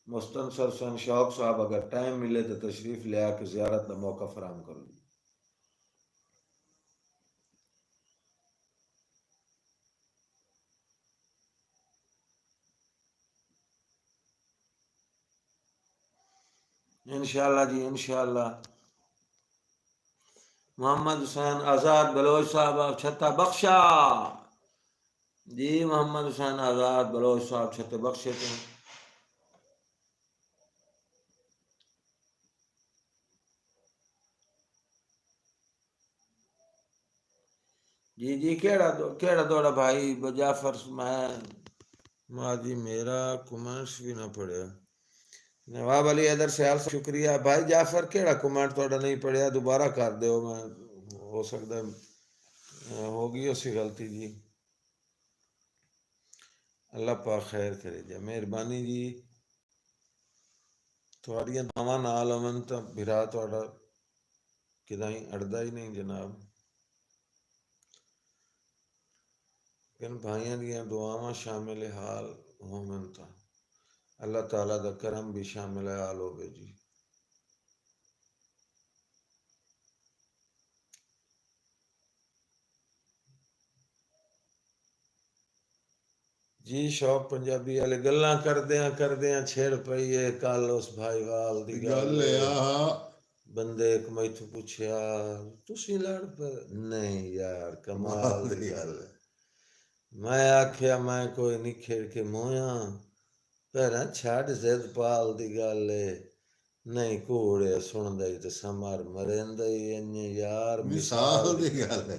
मुस्तनसर हुसैन शौक साहब अगर टाइम मिले तो तशरीफ़ ले आके ज़ियारत का मौका फराम करो जी इंशाअल्लाह जी इंशाअल्लाह मोहम्मद हुसैन आज़ाद बलोच साहब आप छत्ता बख्शा जी मोहम्मद हुसैन आज़ाद बलोच साहब छत्ते बख्शे थे जी जी केड़ा दौड़ा भाई जाफर मैं माँ जी मेरा कमेंट्स भी ना पढ़िया नवाब अली हैदर सयाल शुक्रिया भाई जाफर केड़ा कमेंट थोड़ा नहीं पढ़िया दोबारा कर दो मैं हो सकता होगी उसी गलती जी अल्लाह पाक खैर करे जी मेहरबानी जी थोड़ियां दुआवां नाल होवन तो बिरा थोड़ा किदाई अड़दा ही नहीं जनाब लेकिन भाइयों दियां दुआवां शामिल हाल होवन तो अल्लाह ताला दा करम भी शामिल हाल होवे जी ਜੀ ਸ਼ੌਪ ਪੰਜਾਬੀ ਵਾਲੇ ਗੱਲਾਂ ਕਰਦਿਆਂ ਛੇੜ ਪਈ ਏ ਕੱਲ ਉਸ ਭਾਈਵਾਲ ਦੀ ਗੱਲ ਆ ਬੰਦੇ ਇੱਕ ਮੈਥੋਂ ਪੁੱਛਿਆ ਤੁਸੀਂ ਲੜ ਪਏ ਨਹੀਂ ਯਾਰ ਕਮਾਲ ਦੀ ਗੱਲ ਹੈ। ਮੈਂ ਆਖਿਆ ਮੈਂ ਕੋਈ ਨਹੀਂ ਖੇਡ ਕੇ ਮੋਇਆ ਭੈਣਾ ਛੱਡ ਜ਼ਿੱਦ ਪਾਲ ਦੀ ਗੱਲ ਏ ਨਹੀਂ ਘੋੜੇ ਸੁਣਦਾ ਹੀ ਤੇ ਸਮਾਰ ਮਰਿੰਦਾ ਹੀ ਇੰਨੇ ਯਾਰ ਮਿਸਾਲ ਦੀ ਗੱਲ ਹੈ।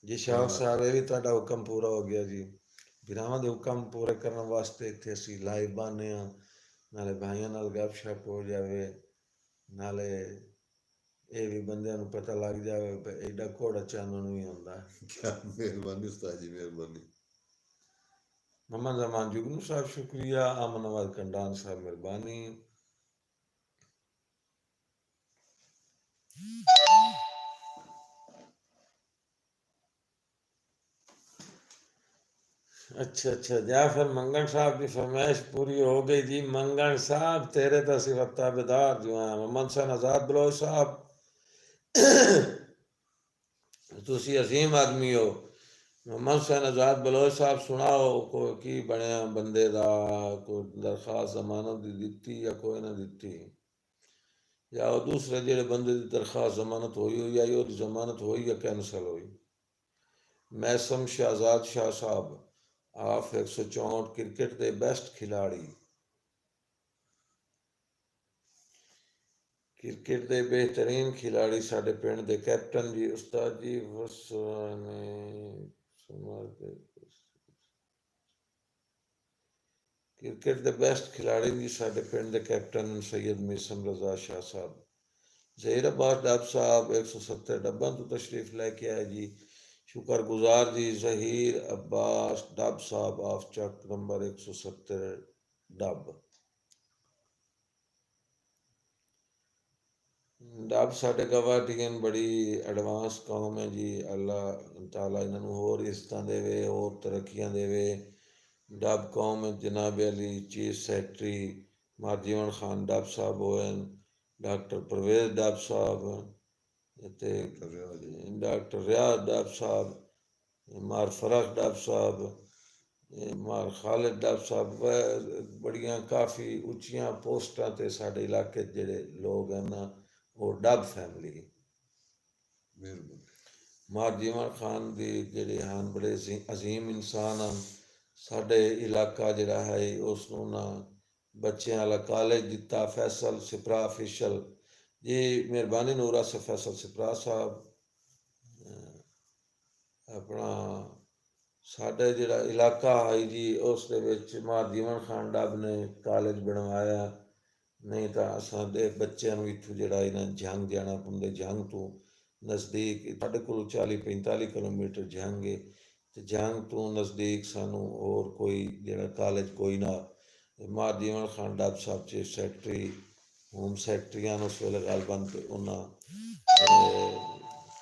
ਜੀ ਸ਼ੌਕ ਸਾਹਿਬ ਇਹ ਵੀ ਤੁਹਾਡਾ ਹੁਕਮ ਪੂਰਾ ਹੋ ਗਿਆ ਜੀ। ਵੀਰਾਂ ਦੇ ਹੁਕਮ ਪੂਰੇ ਕਰਨ ਵਾਸਤੇ ਇੱਥੇ ਅਸੀਂ ਲਾਈਵ ਬਾਨੇ ਹਾਂ ਨਾਲੇ ਭਾਈਆਂ ਨਾਲ ਗੱਪਸ਼ਪ ਹੋ ਜਾਵੇ ਨਾਲੇ ਇਹ ਵੀ ਬੰਦਿਆਂ ਨੂੰ ਪਤਾ ਲੱਗ ਜਾਵੇ ਵੀ ਐਡਾ ਘੋੜਾ ਚਾਨਣ ਵੀ ਹੁੰਦਾ। ਕਿਆ ਮਿਹਰਬਾਨੀ ਉਸਤਾਦ ਜੀ ਮਿਹਰਬਾਨੀ। मोहम्मद जमान जुगनू साहब शुक्रिया अमन नवाज कंडान साहब मेहरबानी। अच्छा जाफर मंगन साहब की फरमाइश पूरी हो गई जी। मंगन साहब तेरे तो सिर्फ ताबेदार जो हैं मोहम्मद सन आजाद बलोच साहब तुसी अजीम आदमी हो। मोहम्मद सन आजाद बलोच साहब सुनाओ कोई की बनया बंदे दा कोई दरखास्त जमानत दी दित्ती या कोई ना दित्ती या वो दूसरे जेड़े बंदे दी दरखास्त जमानत हुई या ओदी जमानत हुई या कैंसल हुई। मैसम शहजाद शाह साहब आप 164 क्रिकेट के बेस्ट खिलाड़ी क्रिकेट के बेहतरीन खिलाड़ी साडे पिंड दे कैप्टन जी उस्ताद जी क्रिकेट के बेस्ट खिलाड़ी जी साडे पिंड दे कैप्टन सैयद मिसम रजा शाह साहब। जहीर अब्बास डब साहब 170 डब्बा तो तशरीफ लेके आए जी। शुक्रगुजार जी जहीर अब्बास डब साहब ऑफ चक नंबर 170 डब। डब साढ़े गवाटियन बड़ी एडवांस कौम है जी। अल्लाह ताला इन्होंने होर इज्जतां देवे होर तरक्कियां देवे। डब कौम जनाब अली चीफ सैकटरी मारजीवन खान डब साहब होए डॉक्टर परवेज डब साहब डॉक्टर रियाज डब साहब मार फरख डब साहब मार खालिद डब साहब बड़ियां काफ़ी उच्चियां पोस्टां ते साढ़े इलाके जेड़े लोग हैं ना वो डब फैमिली मार जीवन खान दी जेड़े हैं बड़े अजीम इंसान हैं। साढ़े इलाका जड़ा है उसनों ना बच्चों वाला कॉलेज दिता फैसल सिपरा ऑफिशियल जी मेहरबानी नूरा से फैसल सिपरा साहब अपना साढ़े जड़ा इलाका है जी उस मार जीवन खान डब ने कॉलेज बनवाया नहीं तो असा दे बच्चों इतों जड़ा इन्हें जंग जाना पौंदे जंग तो नज़दीक साढ़े को 40-45 किलोमीटर जंग है तो जंग तो नज़दीक सानू और कोई जड़ा कॉलेज कोई ना। मार जीवन खान डब साहब चीफ सैकटरी होम सैकटरियां उस वेले गल बन के उन्हें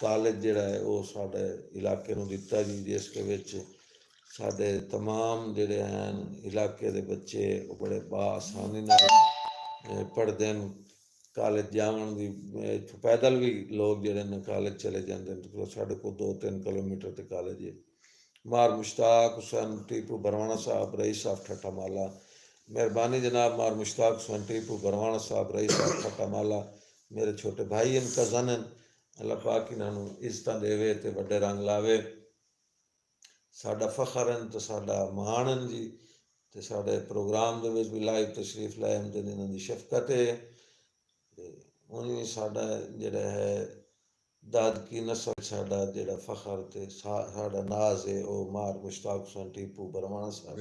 कॉलेज जड़ा है वो साढ़े इलाके नूं दिता जी जिसके विच साढ़े तमाम जड़े हैं इलाके दे बच्चे वो बड़े बासानी पढ़ते हैं। कॉलेज जावन दी इत्थों पैदल भी लोग जड़े ने कॉलेज चले जाते हैं साढ़े को 2-3 किलोमीटर ते कॉलेज है। मार मुश्ताक हुसैन टीपू बरवाना साहब रईस साहब ठट्ठा माला मेहरबानी जनाब। मार मुश्ताक हुसैन टीपू बरवाना साहब रईस साहब ठट्ठा माला मेरे छोटे भाई इन कज़न हैं। अल्लाह पाक इन्हों इज्जत देवे ते वड्डे रंग लावे। साडा फखर हैं तो साडा मान हैं जी ते साडे प्रोग्राम दे विच भी लाइव तशरीफ लाए आंदे ने इन्हां दी शफकत है उन्हीं साडा जिहड़ा है दादकी नस्ल साडा जिहड़ा फखर ते साडा नाज है वो मार मुश्ताक हुसैन टीपू बरवाना साहब।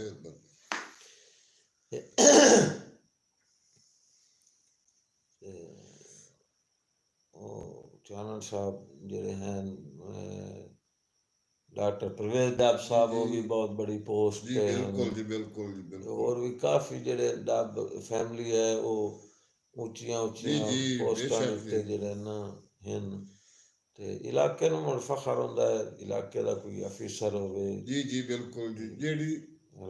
चानन साहब जिहड़े हैं डॉक्टर परवेज डब साहब वो भी बहुत बड़ी पोस्ट जी बिल्कुल जी बिल्कुल जी बिल्कुल। और भी काफ़ी जेड़े डब फैमिली है वो उच्चियां पोस्टां उत्ते जेड़े ना हैं ते इलाके नूं मुड़ फखर हुंदा है इलाके दा कोई अफीसर होवे जी जी बिल्कुल जी जेड़ी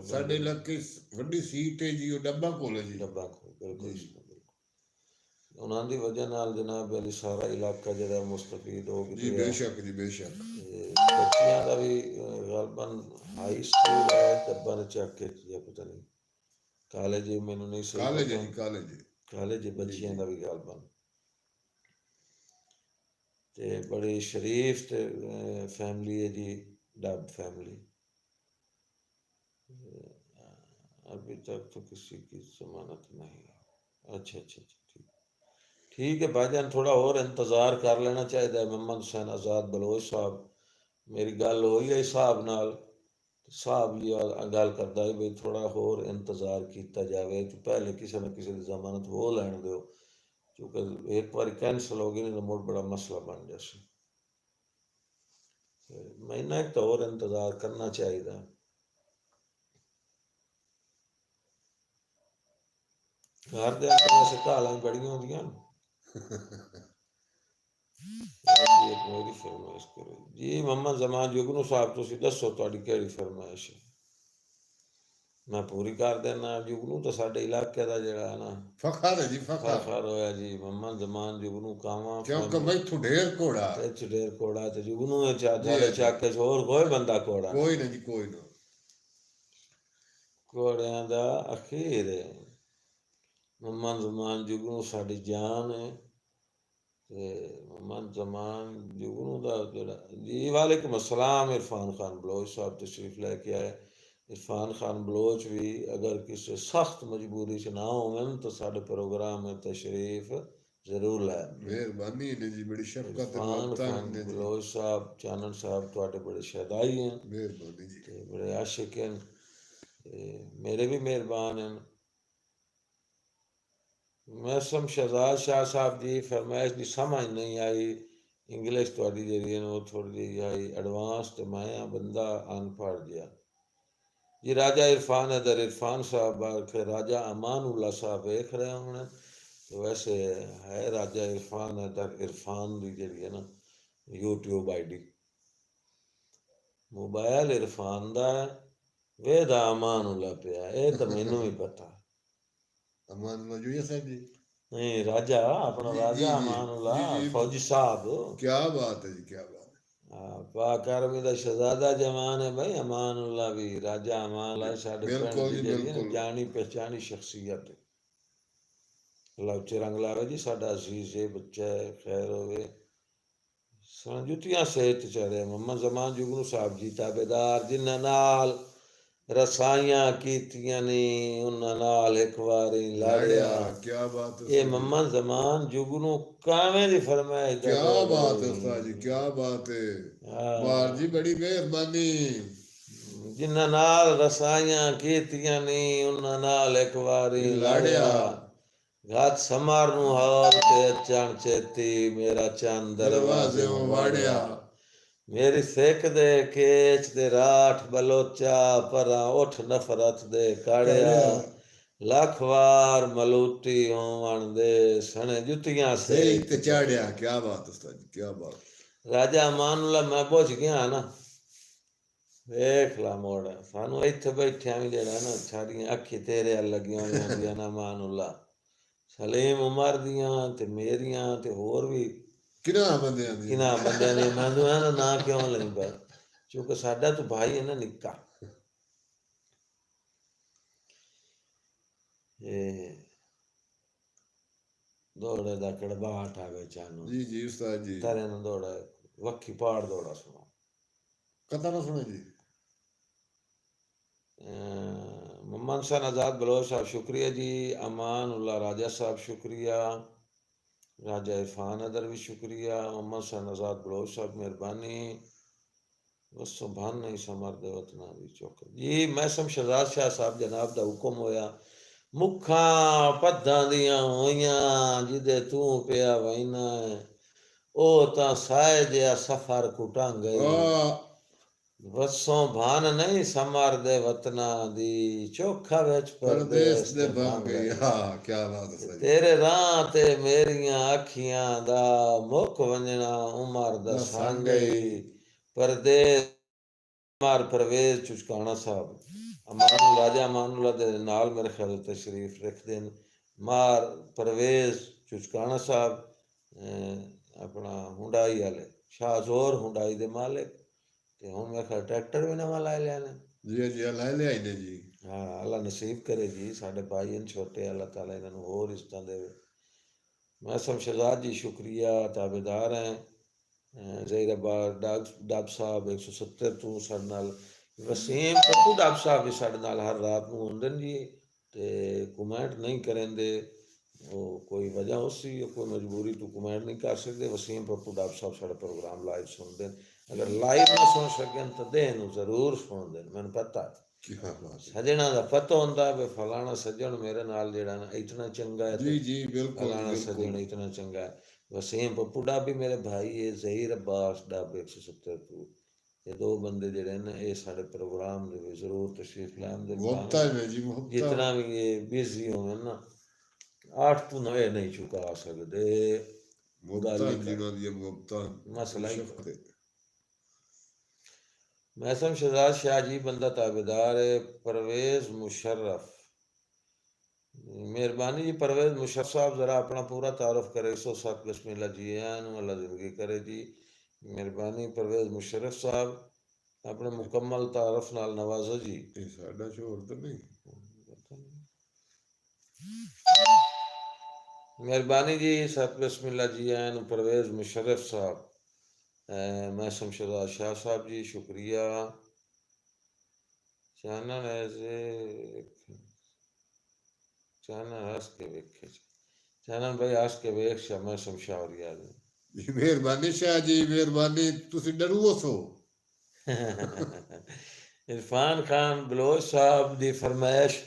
साडे इलाके वड्डी सीट है जी वो डब्बा कोल है जी डब्बा कोल बिल्कुल उन्हां दी वजह नाल जनाब अली सारा इलाका जेड़ा मुस्तफीद हो गया जी बेशक जी बेशक। बच्चियां का भी गलबन हाई स्कूल है दब्बन चक या पता नहीं कॉलेज मैनू नहीं सही कॉलेज है पता जी, कॉलेज है कॉलेज जी बच्चियां जी। का भी गलबन ते बड़ी शरीफ ते फैमिली है जी डब फैमिली अभी तक तो किसी की जमानत नहीं। अच्छा अच्छा अच्छा ठीक ठीक है भाईजान थोड़ा और इंतज़ार कर लेना चाहिए मोहम्मद हुसैन आज़ाद बलोच साहब मेरी गल हुई है साहब नाल साहब जी गल करता है भाई थोड़ा होर इंतज़ार किया जाए तो पहले किसी न किसी की जमानत हो लैन दो क्योंकि एक बार कैंसल हो गई नहीं तो मुड़ बड़ा मसला बन जाए महीना एक तो और इंतज़ार करना चाहिए। घर दे वैसे घालां बड़ियां होंदियां एक मेरी फरमाइश करो जी मोहम्मद जमान जुगनू साहब तुसी दसो तुहाडी केड़ी फरमाइश है मैं पूरी कर देना जुगनू तो साडे इलाके दा जेड़ा है ना फखर है जी, फखर। फखर होया जी मोहम्मद जमान जुगनू कावां क्योंकि फैमिली मैथू ढेर घोड़ा ते ढेर कोड़ा ते जुगनू है जी साडे है जी। चाके च होर कोई बंदा कोड़ा नहीं कोई ना जी, कोई ना। कोड़ियां दा अखीर है मोहम्मद जमान जुगनू साडी जान है ते मोहम्मद जमान जुगनू दा जेड़ा जी वालेकुम अस्सलाम इरफान खान बलोच साहब तशरीफ लेके आए इरफान खान बलोच भी अगर किसी सख्त मजबूरी च ना होवन तो साडे प्रोग्राम में तशरीफ जरूर लै मेहरबानी ने जी, बड़ी शफकत इरफान वाबता खान ने जी। बलोच साहब चानन साहब तुहाडे बड़े शहदाई हैं मेहरबानी जी। ते बड़े आशिक हैं मेरे भी मेहरबान हैं मौसम शहजाद शाह साहब जी फरमाइश की समझ नहीं आई इंग्लिश थोड़ी जी वो थोड़ी जी आई एडवांस तो मैं बंदा अनपढ़ गया जी राजा इरफान इधर इरफान साहब के राजा अमान उल्ला साहब देख रहे होंगे तो वैसे है राजा इरफान इधर इरफान की जी है ना यूट्यूब आईडी मोबाइल इरफान का है वेदा अमान उल्ला पिया ये तो मैनू भी पता अमान मौजूद साहब जी। नहीं राजा अपना जी जी राजा जी अमान उल्ला जी जी। फौजी साहब क्या बात है जी, क्या बात पाक अरबी का शहजादा जमान है भाई अमानुल्ला भी राजा है। अमानुल्ला साढ़े पिंड बिल्कुल की जी, जी है ना बिल्कुल। जानी पहचानी शख्सियत है अल्लाह उच्चे रंग लावे जी साडा अजीज है बच्चा है खैर होवे जुतियां सेहत चढ़े मोहम्मद जमान जुगनू साहब जी ताबेदार जिन्हां नाल रसाइयां कीतियां नी उन्हां नाल एक वारी लाड़िया, लाड़िया क्या बात है ये उस्ताद जी। मोहम्मद जमान जुगनू कावें दी फरमाइश दा क्या बोल बात है उस्ताद जी, क्या है बात है। वाह जी, हाँ बड़ी मेहरबानी। जिन्हां नाल रसाइयां कीतियां नी उन्हां नाल एक वारी लाड़िया, लाड़िया घात समार नूं हाल ते अचण चेती मेरा चंद दरवाजे दरवाजे वाड़िया। वाड़िया मेरी सिक दे केच दे राठ बलोचा परां उठ नफरत दे काड़िया काड़िया, लख वार मलूटी होवण दे सने जुतियां से सेत इत चढ़े चाड़िया, क्या बात उस्ताद जी, क्या बात। राजा मानुला मैं बुझ गया ना ਵੇਖ ਲਾ ਮੋੜ ਸਾਨੂੰ ਇੱਥੇ ਬੈਠਿਆਂ ਵੀ ਜਿਹੜਾ ਨਾ ਸਾਡੀਆਂ ਅੱਖੀ ਤੇਰੇ ਵੱਲ ਲੱਗੀਆਂ ਹੋਈਆਂ ਹੁੰਦੀਆਂ ਨਾ ਮਾਨੂਲਾ ਸਲੀਮ ਉਮਰ ਦੀਆਂ ਤੇ ਮੇਰੀਆਂ ਤੇ ਹੋਰ ਵੀ किना बंदे आंदी ਕਿਨਾਂ जी। ਬੰਦਿਆਂ ਨੇ ਮੈਨੂੰ ਇਹਦਾ ਨਾਂ ਕਿਉਂ ਲਈ ਬਸ ਕਿਉਂਕਿ ਸਾਡਾ ਤਾਂ ਭਾਈ ਹੈ ਨਾ ਨਿੱਕਾ ਇਹ ਦੌੜੇ ਦਾ ਕੜਬਾਹਟ ਆ ਗਏ ਚਾਨੂੰ जी जी उस्ताद जी। ਤਾਰੇ ਨੂੰ ਦੌੜਾ ਵੱਖੀ ਪਾੜ ਦੌੜਾ ਸੁਣਾ कथा ना सुने जी। मोहम्मद हसन आज़ाद बलोच साहब शुक्रिया जी अमान उल्ला राजा साहब शुक्रिया राजा इरफान अदर भी शुक्रिया मोहम्मद हसन आज़ाद बलोच साहब मेहरबानी बस सुबहान नहीं समर दे वतना भी चौक जी मैसम शहजाद शाह साहब जनाब का हुक्म होया मुखा पद्धा दियां होइयां जिदे तू पिया वहीना है ओ तां साए जिहा सफर कुटां गई आ वसों भान नहीं समर दे वतना दी चोखा विच परदेस परदेस दे ते बन बन गई, गई हाँ क्या बात है ते उस्ताद जी। तेरे राह ते मेरियां अखियां दा मुक वंजना उमर दा ना संग संग गई। ही परदेस मार परवेज चुचकाना साहब अमान राजा अमानुल्ला दे नाल मेरे ख्याल तशरीफ रखते हैं मार परवेज चुचकाना साहब अपना हुंडाई वाले शाहजोर हुंडाई दे मालिक ਤੇ ਹੁਣ ਮੈਂ ਕਿਹਾ ਟਰੈਕਟਰ ਵੀ ਨਵਾਂ ਲੈ ਲਿਆ ਨੇ। जी जी लै लिया ने जी। ਹਾਂ, ਅੱਲਾ ਨਸੀਬ ਕਰੇ ਜੀ, ਸਾਡੇ ਭਾਈ ਹਨ ਛੋਟੇ, ਅੱਲਾ ਤਾਲਾ ਇਹਨਾਂ ਨੂੰ ਹੋਰ ਇੱਜ਼ਤਾਂ ਦੇਵੇ। ਮੈਂ ਸ਼ਮਸ਼ਾਦ ਜੀ ਸ਼ੁਕਰੀਆ, ਤਾਬੇਦਾਰ ਹੈ। ਜ਼ਹੀਰਾਬਾਦ ਡਾਬ ਸਾਹਿਬ 170 ਤੋਂ ਸਾਡੇ ਨਾਲ, ਵਸੀਮ ਪੱਪੂ ਡਾਬ ਸਾਹਿਬ ਵੀ ਸਾਡੇ ਨਾਲ ਹਰ ਰਾਤ ਨੂੰ ਹੁੰਦੇ ਨੇ ਜੀ, ਤੇ ਕਮੈਂਟ ਨਹੀਂ ਕਰਨਦੇ, ਉਹ ਕੋਈ ਵਜ੍ਹਾ ਹੋ ਸੀ, ਕੋਈ ਮਜਬੂਰੀ ਤੋਂ ਕਮੈਂਟ ਨਹੀਂ ਕਰ ਸਕਦੇ। ਵਸੀਮ ਪੱਪੂ ਡਾਬ ਸਾਹਿਬ ਸਾਡਾ ਪ੍ਰੋਗਰਾਮ ਲਾਈਵ ਸੁਣਦੇ ਨੇ, ਅਗਰ ਲਾਈਵ ਨਾ ਸੁਣ ਸਕਣ ਤਾਂ ਦੇਹ ਨੂੰ ਜ਼ਰੂਰ ਸੁਣਦੇ ਨੇ, ਮੈਨੂੰ ਪਤਾ ਸੱਜਣਾ ਦਾ ਪਤਾ ਹੁੰਦਾ ਵੀ ਫਲਾਣਾ ਸੱਜਣ ਮੇਰੇ ਨਾਲ ਜਿਹੜਾ ਨਾ ਇਤਨਾ ਚੰਗਾ ਹੈ, जी जी बिल्कुल फलाना सज्जन इतना चंगा है। वसीम पप्पू डाबी मेरे भाई है, जहीर अब्बास डाब 170 तो, ये दो बंदे ਜਿਹੜੇ ਨੇ ਇਹ ਸਾਡੇ ਪ੍ਰੋਗਰਾਮ ਦੇ ਵਿੱਚ ਜ਼ਰੂਰ ਤਸ਼ਰੀਫ ਲਾਉਂਦੇ ਨੇ। ਜਿਤਨਾ ਵੀ ਇਹ ਬਿਜ਼ੀ ਹੋਵੇ ਨਾ 8 ਤੋਂ 9 ਨਹੀਂ ਚੁਕਾ ਸਕਦੇ ਮਸਲਾ ਹੀ। मैसम शहजाद शाह जी बंदा ताबेदार है। परवेज़ मुशर्रफ, मेहरबानी जी परवेज़ मुशर्रफ साहब ज़रा अपना पूरा तारुफ करे। 107 बिस्मिल्लाह जी अल्लाह ज़िंदगी करे जी, मेहरबानी परवेज़ मुशर्रफ साहब अपने मुकम्मल तारुफ नाल नवाजो जी। साडा शोर तो नहीं, मेहरबानी जी। 7 बिस्मिल्लाह जी परवेज़ मुशर्रफ साहब, मैं शमशदाद शाह साहब जी शुक्रिया। चानन ऐसे चानन हंस के वेखे, चानन भाई हंस के वेख मैं शमशावर याद जी। मेहरबानी शाह जी, मेहरबानी, तुसी डरूओ सो। इरफान खान बलोच साहब दी फरमाइश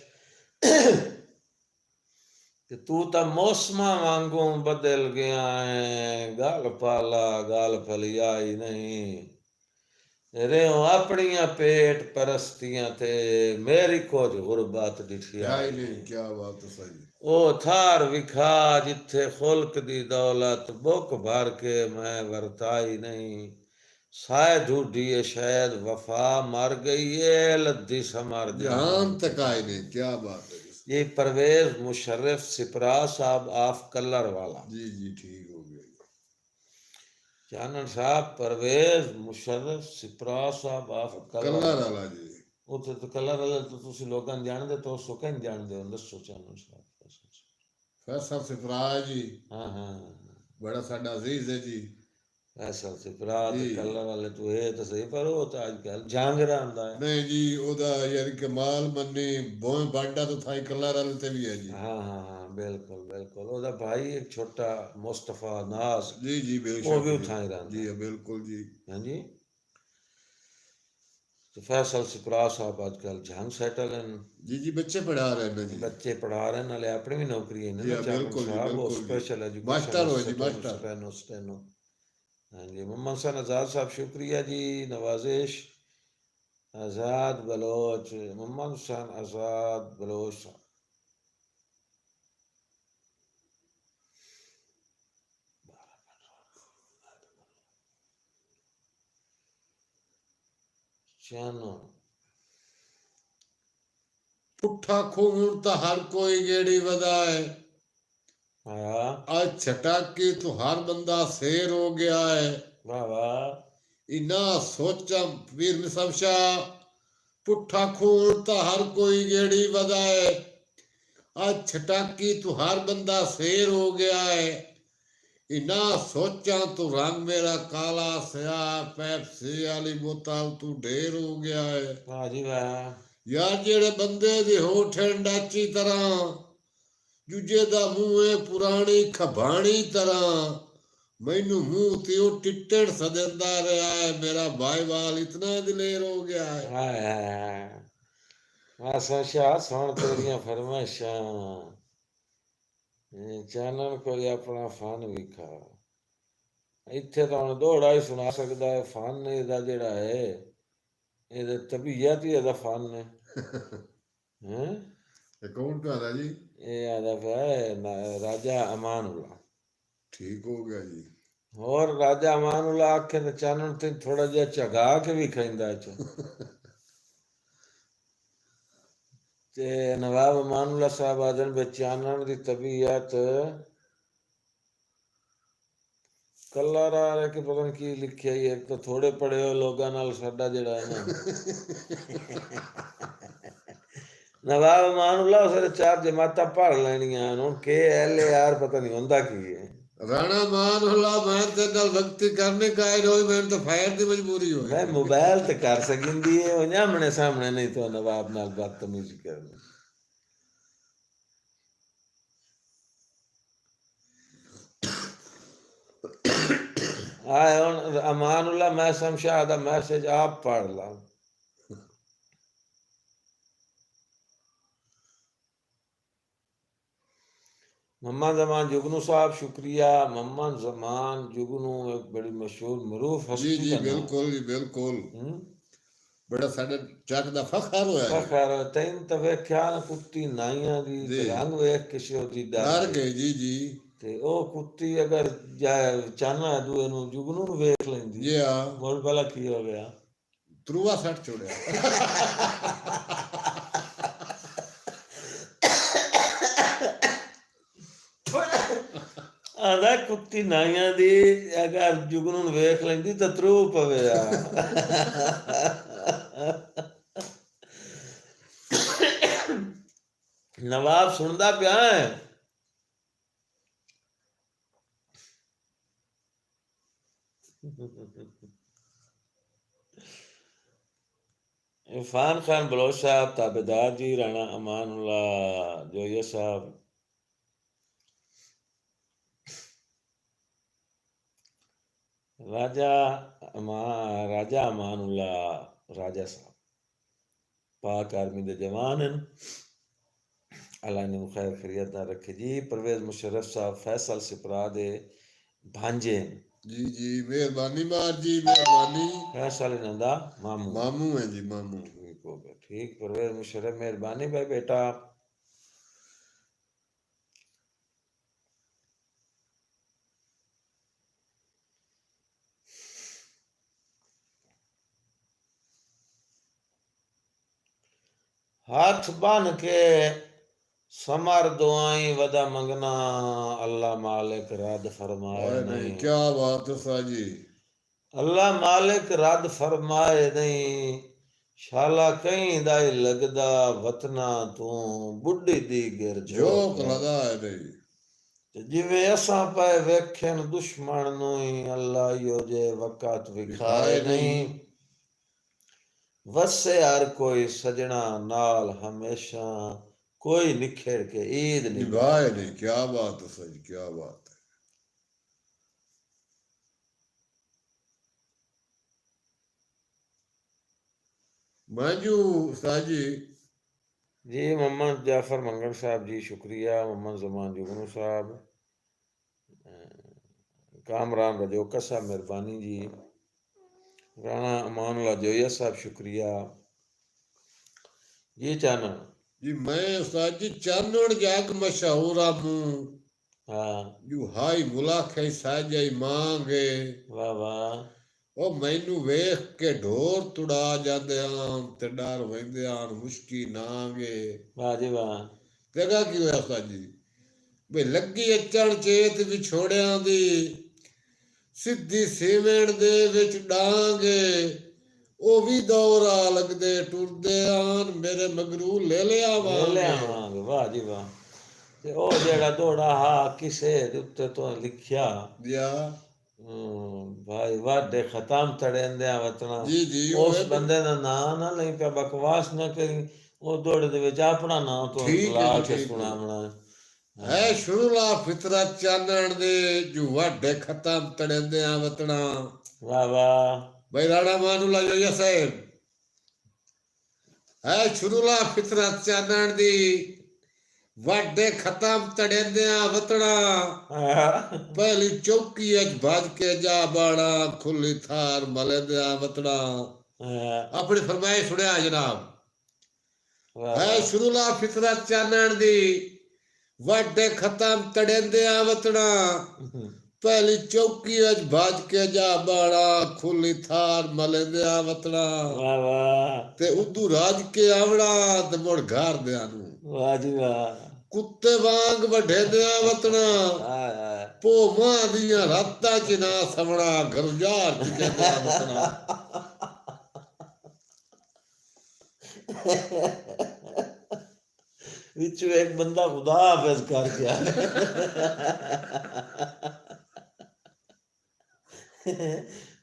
कि तू तो मौसमा वांगू बदल गया है, गाल पाला गाल फलिया ही नहीं रे अपनिया पेट परस्तियां थे, मेरी कुछ गुरबत दिखिया नहीं। क्या बात है सही। ओ थार विखा जिथे खुल्क दी दौलत, बुक भर के मैं वरताई नहीं। साय ढूंढी शायद वफा मर गई है, लद्दी समर जहान तक आई नहीं। क्या बात है। ये परवेज मुशर्रफ सिपरा साहब ऑफ कलर वाला जी जी ठीक हो गया। चानन साहब परवेज मुशर्रफ सिपरा साहब ऑफ कलर वाला जी। ਉੱਥੇ ਤਾਂ ਕਲਰ ਵਾਲਾ ਤਾਂ ਤੁਸੀਂ ਲੋਕਾਂ ਨੂੰ ਜਾਣਦੇ ਤਾਂ ਉਸ ਸੁੱਕਾ ਨਹੀਂ ਜਾਣਦੇ ਹੋ, ਦੱਸੋ ਚਾਨਨ ਸਾਹਿਬ। ਫੈਸਲ ਸਿਪਰਾ ਜੀ, ਹਾਂ ਹਾਂ ਬੜਾ ਸਾਡਾ ਅਜ਼ੀਜ਼ ਹੈ ਜੀ। ਫੈਸਲ ਸਿਪਰਾ ਤੇ ਕਲਰ ਵਾਲੇ ਤੂੰ ਇਹ ਤਾਂ ਸਹੀ, ਪਰ ਉਹ ਤਾਂ ਅੱਜ ਕੱਲ ਜਾਂਗਰਾ ਆਉਂਦਾ ਹੈ। ਨਹੀਂ ਜੀ, ਉਹਦਾ ਯਾਨੀ ਕਮਾਲ ਮੰਨੀ ਬੋਏ ਬਾਂਡਾ ਤੋਂ ਥਾਈ ਕਲਰ ਵਾਲੇ ਤੇ ਵੀ ਹੈ ਜੀ। ਹਾਂ ਹਾਂ ਹਾਂ ਬਿਲਕੁਲ ਬਿਲਕੁਲ। ਉਹਦਾ ਭਾਈ ਇੱਕ ਛੋਟਾ ਮੁਸਤਫਾ ਨਾਸ ਜੀ ਜੀ ਬਿਲਕੁਲ, ਉਹ ਵੀ ਉੱਥਾਂ ਹੀ ਰਹਿੰਦਾ ਜੀ ਬਿਲਕੁਲ ਜੀ। ਹਾਂਜੀ। तो फैसल सिपरा साहब आजकल जंग सेटल हैं जी जी, बच्चे पढ़ा रहे हैं जी, बच्चे पढ़ा रहे हैं, नाले अपनी भी नौकरी है ना बिल्कुल स्पेशल एजुकेशन मास्टर हो जी, मास्टर स्टेनो। हाँ जी। मोहम्मद हसन आज़ाद साहब शुक्रिया जी, नवाजिश आज़ाद बलोच, मोहम्मद हसन आज़ाद बलोच साहब। चलो पुट्ठा खून तो हर कोई गेड़ी वधाए, आज छटाकी तो हर बंदा शेर हो गया है। वाह वाह। इना सोचा वीर निसम शाह, पुट्ठा खून तो हर कोई गेड़ी वधाए, आज छटाकी तो हर बंदा शेर हो गया है। इना सोचा तो रंग मेरा काला स्याह, पैप्सी वाली बोतल तू ढेर हो गया है। वाह जी वाह। यार जेड़े बंदे दे होठ डाची तरह, जुजे दा मुंह है पुरानी खबाणी तरह, मैनू मुंह ते ओ टिट्टड़ सदेंदा रहा है, मेरा भाई वाल इतना दिलेर हो गया है। मासा शाह सुन तेरियां फरमाइशां, चैनल कोई अपना फन विखा। इत्थे तो हम दौड़ा ही सुना सकता है, फन ਇਹਦਾ ਜਿਹੜਾ ਹੈ ਇਹਦੇ ਤਬੀਅਤ ਹੀ ਇਹਦਾ ਫਨ ਹੈ। कौन प्यारा जी? ਇਹ ਆਦਾ ਪਿਆ ਰਾਜਾ ਅਮਾਨੁੱਲਾ। ठीक हो गया जी। ਹੋਰ ਰਾਜਾ ਅਮਾਨੁੱਲਾ ਆਖੇ ਤੇ ਚਾਨਣ ਤੇ ਥੋੜਾ ਜਿਹਾ ਝਗਾ ਕੇ ਵੀ ਖਾਂਦਾ ਚ ਤੇ ਨਵਾਬ ਅਮਾਨੁੱਲਾ ਸਾਹਿਬ ਆਦਨ ਵਿੱਚ ਚਾਨਣ ਦੀ ਤਬੀਅਤ ਕੱਲਾ ਰਾ ਕੇ ਪਤਾ ਨਹੀਂ ਕੀ ਲਿਖਿਆ ਹੀ, ਇੱਕ ਤਾਂ ਥੋੜੇ ਪੜ੍ਹੇ ਹੋਏ ਲੋਕਾਂ ਨਾਲ ਸਾਡਾ ਜਿਹੜਾ ਹੈ ਨਾ ਨਵਾਬ ਅਮਾਨੁੱਲਾ ਸਾਰੇ 4 ਜਮਾਤਾਂ ਪੜ੍ਹ ਲੈਣੀਆਂ, ਹੁਣ KLAR ਪਤਾ ਨਹੀਂ ਹੁੰਦਾ ਕੀ ਹੈ। ਰਾਣਾ ਮਾਨੁੱਲਾ ਮੈਂ ਤੇ ਨਾਲ ਵਕਤੀ ਕਰਨੇ ਕਾਇਰ ਹੋਈ, ਮੈਨੂੰ ਤਾਂ ਫਾਇਰ ਦੀ ਮਜਬੂਰੀ ਹੋਈ। ਮੈਂ ਮੋਬਾਈਲ ਤੇ ਕਰ ਸਕਦੀ ਹੈ, ਉਹ ਆਮਣੇ ਸਾਹਮਣੇ ਨਹੀਂ ਤਾਂ ਨਵਾਬ ਨਾਲ ਬਦਤਮੀਜ਼ੀ ਕਰਨੀ। ਹੁਣ ਅਮਾਨੁੱਲਾ ਮੈਂ ਸ਼ਮਸ਼ਾਹ ਦਾ ਮੈਸੇਜ ਆਪ ਪੜ੍ਹ ਲਾ। मोहम्मद जमान जुगनू साहब शुक्रिया। मोहम्मद जमान जुगनू एक बड़ी मशहूर मरूफ हस्ती जी का नाम। बिल्कुल जी बिल्कुल, बड़ा साडे चक दा फखर होया। फखर तैन तो वेख्या ना कुत्ती नाइयां दी रंग वेख के शो दी डर गए जी जी। ते ओ कुत्ती अगर जाए चाना दूए नु जुगनू नु वेख लेंदी जी हां, बोल भला की हो गया, त्रुआ सट छोड़या। आदा कुत्ती नाइयां दी अगर जुगनू नु वेख लेंदी तो त्रू पवे आ। नवाब सुनदा पिया है। इरफान खान बलोच साहब, ताबेदार जी, राणा अमानुल्ला जोया साहब, राजा अमानुल्ला राजा साहब पाक आर्मी दे जवान हैं, अल्लाह ने खैर खैरियत ना रखे जी। परवेज मुशर्रफ साहब फैसल सिपरा दे भांजे जी जी, मेहरबानी मार जी, मेहरबानी। फैसल नंदा मामू मामू है जी, मामू ठीक। परवेज मुशर्रफ मेहरबानी भाई बेटा। हाथ बन के समर दुआई वदा मंगना, अल्लाह मालिक रद्द फरमाए नहीं। क्या बात है साजी, अल्लाह मालिक रद्द फरमाए नहीं। शाला कहीं दाई लगदा वतना तू बुढ़ी दी गिर जोक लगा है नहीं। जिवें असां पे वेखन दुश्मन नूं ही अल्लाह यो जे वक़्त विखाए नहीं। वसे हर कोई सजना नाल हमेशा, कोई निखेड़ के ईद निभाए नहीं। क्या बात है सच, क्या बात है। मंजू साजी जी। मोहम्मद जाफर मंगल साहब जी शुक्रिया। मोहम्मद जमान जुगनू साहब, कामरान रजोका साहब मेहरबानी जी। राणा अमानुल्ला जोया साहब शुक्रिया जी। चाना जी मैं उस्ताद जी चानण जाग मशहूर आमू। हाँ जो हाई मुलाखे साजाई मांगे, वाह वाह। ओ मैनू वेख के ढोर तुड़ा जाते आन ते डर वेंदे आन मुश्की नांगे। वाह जी वाह। जगह की होया उस्ताद जी बे लगी अचण चेत विछोड़ियां दी, सिद्धी सीवेण दे विच डांगे। ओ भी दौरा लगदे टुरदे आन, मेरे मगरू ले आवांगे। वाह जी वाह। ते ओ जेड़ा दौड़ा हा किसे दे उत्ते तो लिखिया या भाई वादे खत्म तड़ेंदे वतना। जी जी, उस बंदे दा नाम ना लई पे, बकवास ना करी। ओ दौड़े दे विच अपना नाम तो ला के सुनावना है। शुरुला फितरत चानण दे जो वाडे खत्म तड़ेंदे वतना। वाह वाह भाई राणा मानुल्ला जोया साहब है। शुरुला फितरत चानण दी वाडे खत्म तड़ेंदे वतना। पहली चौकी अच भज के जा बाड़ा, खुली थार मलेंदे वतना। अपनी फरमाइश सुनिया जनाब। है शुरुला फितरत चानण दी वाडे खत्म तड़ेंदे वतना। पहली चौकी अच भज के जा बाड़ा, खुली थार मलेंदे वतना। ते उदू राज के आवड़ा ते मुड़ घर दे आनू। वाह जी वाह। कुत्ते वांग वढे दे वतना। पो मां दियां रातां च ना सवना घरजार च कहंदा वतना विचों एक बंदा खुदा हाफिज कर गया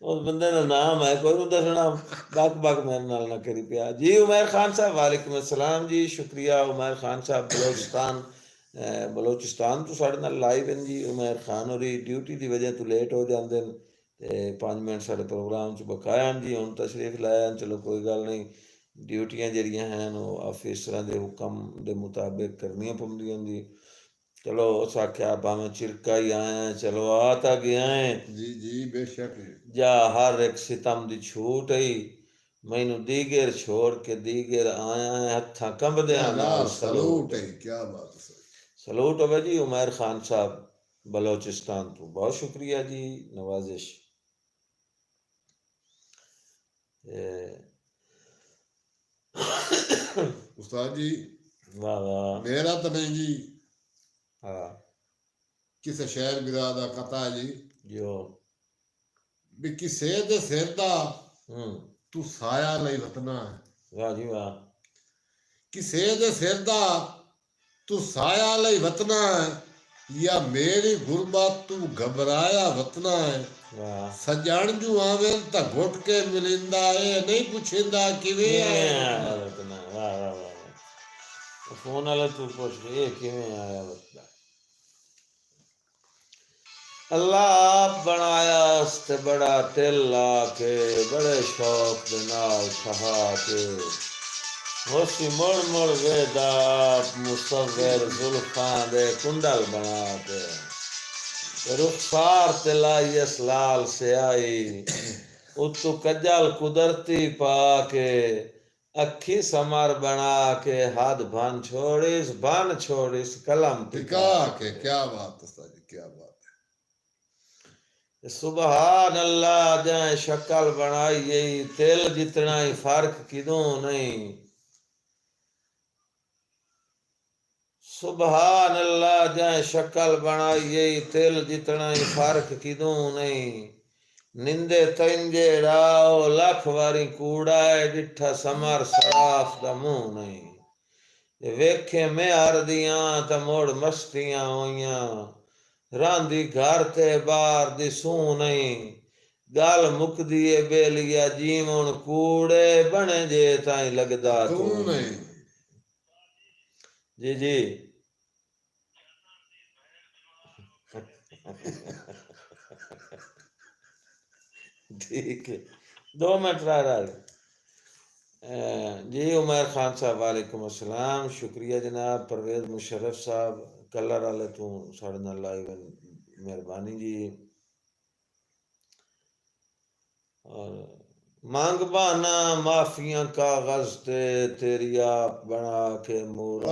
उस बंदे का नाम है कोई दसना बक बक मेरे नाल ना करी पिया जी। उमैर खान साहब वालेकुम अस्सलाम जी, शुक्रिया उमैर खान साहब बलोचिस्तान तो साढ़े नाल लाइव हैं जी। उमैर खान होरी ड्यूटी की वजह तो लेट हो जाते हैं ते 5 मिनट साढ़े प्रोग्राम च बकाया जी, हुण तशरीफ लाया। चलो कोई गल नहीं, ड्यूटियां जिहड़ियां हैं ऑफिसरां दे हुक्म दे मुताबिक करनियां पौंदियां जी। चलो उस आख्या भावें चिरका ही आया, चलो आ तां गया है जी जी बेशक जा हर एक सितम दी छूट ही, मैनू दीगर छोड़ के दीगर आया है, हत्थां कंबदियां नाल सलूट। है क्या बात है सलूट होवे जी उमैर खान साहब बलोचिस्तान तो, बहुत शुक्रिया जी, नवाजिश। उस्ताद जी वाह वाह। मेरा तो नहीं जी, हाँ किसी शहर बिराद का कथा है जी जो भी किसे दे सिर दा हम्म, तू साया नहीं वतना है, वाह जी वाह। किसे दे सिर दा तू साया नहीं वतना है, या मेरी गुरबत तू घबराया वतना है। वाह सजण जू आवे ता घुट के मिलिंदा है, नहीं पुछिंदा किवें आया वतना। वतना, वाह वाह वाह वाह। फोन वाला तू पूछ ये किवें आया वतना। अल्लाह आप बनाया ते बड़ा तिल ला के, बड़े शौक दे नाल ठहा के, होसी मुड़ मुड़ वेदा आप मुसव्विर जुल्फां दे कुंडल बना के, रुखसार ते लाई इस लाल स्याही, उत्तू कजल कुदरती पा के, अखी समर बना के, हद भन छोड़िस कलम टिका टिका के। के क्या बात है उस्ताद जी, क्या बात है। सुबहान अल्लाह जै शक्ल बनाई यही तिल जितना ही फर्क किदों नहीं। सुबहान अल्लाह जै शक्ल बनाई यही तिल जितना ही फर्क किदों नहीं। निंदे तंजे राओ लख वारी कूड़ा है, डिठा समर सराफ दा मुंह नहीं। वेखे में हर दियां त मुड़ मस्तियां होइयां, रांदी घर ते बाहर दी सूह नहीं। गल मुकदी ए बेलिया जीवन कूड़े, बने जे ताई लगदा तू तू नहीं जी जी। ठीक है, 2 मिनट रह रहा है। जी उमैर खान साहब वालेकुम अस्सलाम, शुक्रिया जनाब। परवेज मुशर्रफ साहब कलर वाले तू साढ़े नाल लाइव हैं, मेहरबानी जी। और मांग बहाना माफिया कागज ते, तेरी आप बना के मूरत,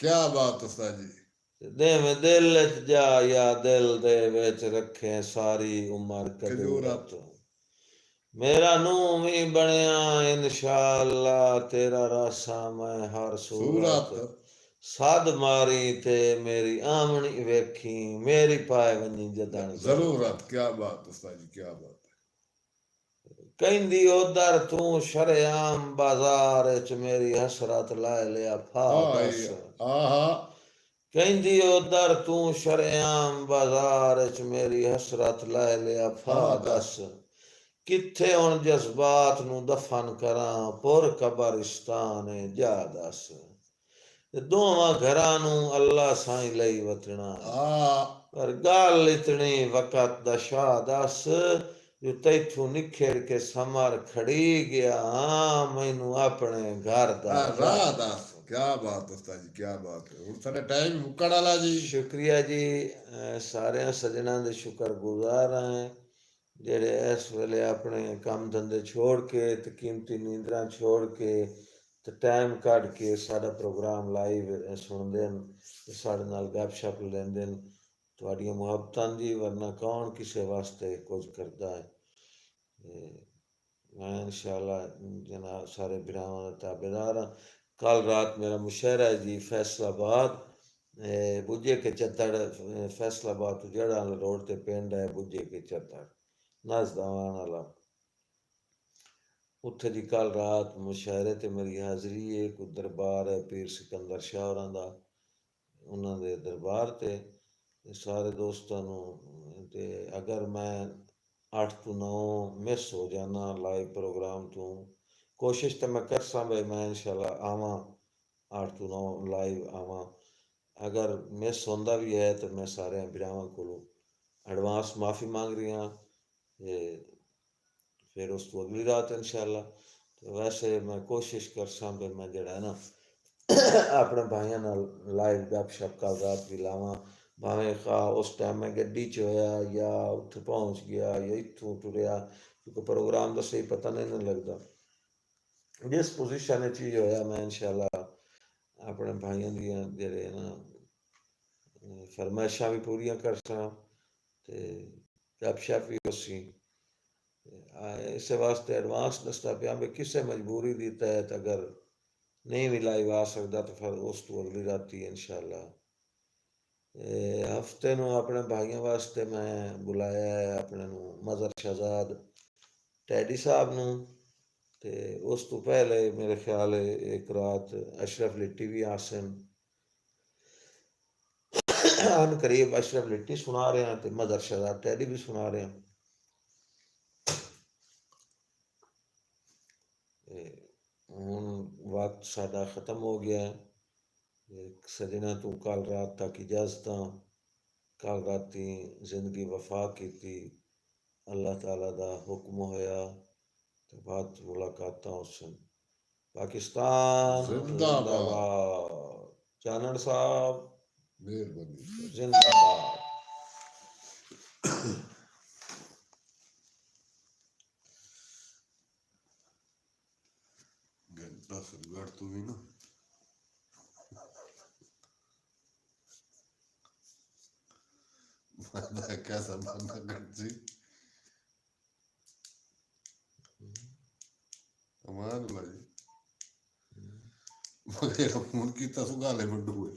क्या बात उस्ताद जी। दे में दिल च जा या दिल दे विच रखे सारी उम्र खजूरत कदूरत। मेरा नूं भी बनया इंशाअल्लाह, तेरा रासा मैं हर सूरत। सूरत सद मारी ते मेरी आमनी वेखी, मेरी पाए वनी जदन जरूरत, क्या बात उस्ताद जी, क्या बात कहंदी उधर तू शरेआम बाजार च मेरी हसरत लाए लिया फा है। दस। आहा कहंदी उधर तू शरेआम बाजार च मेरी हसरत लाए लिया फा दस। किथे हुण जज्बात नू दफन करां, पुर कब्रिस्तान जा दस। दोवां घरां नू अल्लाह साईं लई वतना, पर गल इतनी वक़्त दा शाह दस, जो तैथू निखर के समर खड़ी गया, मैनू अपने घर दा राह दस, क्या बात उस्ताद जी, क्या बात है। हुण साडा टाइम मुक्कण वाला जी। शुक्रिया जी। सारे सज्जनां दे शुक्रगुजार हैं जेड़े इस वेले अपने काम धंधे छोड़ के ते कीमती नींदरां छोड़ के ते टाइम कढ के साडा प्रोग्राम लाइव सुनदे न ते साडे नाल गपशप लैंदे न। तुहाडियां मुहब्बतां दी, वरना कौन किसे वास्ते कुछ करदा है। मैं इंशाअल्लाह जनाब सारे बिरावां दा ताबेदार हाँ। कल रात मेरा मुशहरा है जी फैसलाबाद, बुझे के चत्तड़ फैसलाबाद तो जड़ा रोड ते पिंड है बुझे के चत्तड़ नजदावान वाला उत्थे दी कल रात मुशायरे ते मेरी हाज़री है कोई दरबार है पीर सिकंदर शाह होरां दा उन्हां दे दरबार ते सारे दोस्तां नूं ते अगर मैं 8 ਤੋਂ 9 मिस हो जाना लाइव प्रोग्राम तो कोशिश तो मैं कर सा भाई मैं इंशाल्लाह आवां 8 ਤੋਂ 9 लाइव आवां अगर मिस होंदा भी है तो मैं सारे भरावां कोलों एडवांस माफ़ी मांग रही हाँ ते फिर उस तो अगली रात इंशाल्लाह तो वैसे मैं कोशिश कर सा भाई मैं जड़ा है ना अपने भाइयों नाल लाइव गपशप कल रात भी लावां भावें खा उस टाइम मैं गड्डी च होया या उत्थे पहुंच गया या इत्थों टुरिया क्योंकि प्रोग्राम का सही पता नहीं लगता जिस पोजीशन च होया मैं इंशाल्लाह अपने भाइयों दियां जेह्ड़े ना फरमाइशां भी पूरियां कर सा ते गपशप भी होसी इस वास्ते एडवांस दसदा पिया भी किसे मजबूरी दी तहत अगर नहीं भी लाइव आ सकता तो फिर उस तो अगली राती इंशाल्लाह हफ्ते ਨੂੰ ਆਪਣੇ ਭਾਈਆਂ ਵਾਸਤੇ ਮੈਂ ਬੁਲਾਇਆ ਹੈ ਆਪਣੇ ਨੂੰ ਮਜ਼ਰ ਸ਼ਹਜ਼ਾਦ ਟੈਡੀ ਸਾਹਿਬ ਨੂੰ ਤੇ ਉਸ ਤੋਂ ਪਹਿਲੇ ਮੇਰੇ ਖਿਆਲ ਹੈ ਇੱਕ ਰਾਤ ਅਸ਼ਰਫ ਲਿੱਟੀ ਵੀ ਆਸਨ ਅਨ ਕਰੀਬ ਅਸ਼ਰਫ ਲਿੱਟੀ ਸੁਣਾ ਰਹੇ ਹਾਂ ਤੇ ਮਜ਼ਰ ਸ਼ਹਜ਼ਾਦ ਟੈਡੀ ਵੀ ਸੁਣਾ ਰਹੇ ਹਾਂ ਹੁਣ ਵਕਤ ਸਾਡਾ ਖਤਮ ਹੋ ਗਿਆ ਹੈ सजना तू कल रात तक इजाजत कल राती जिंदगी वफा की थी अल्लाह ताला दा हुक्म होया तो बाद मुलाकात हुसन पाकिस्तान जिंदाबाद चानन साहब मेहरबानी जिंदाबाद घंटा सरगढ़ तू भी ना कैसा बंदा करती अमान भाई मगर फोन की सुगाले मंडू है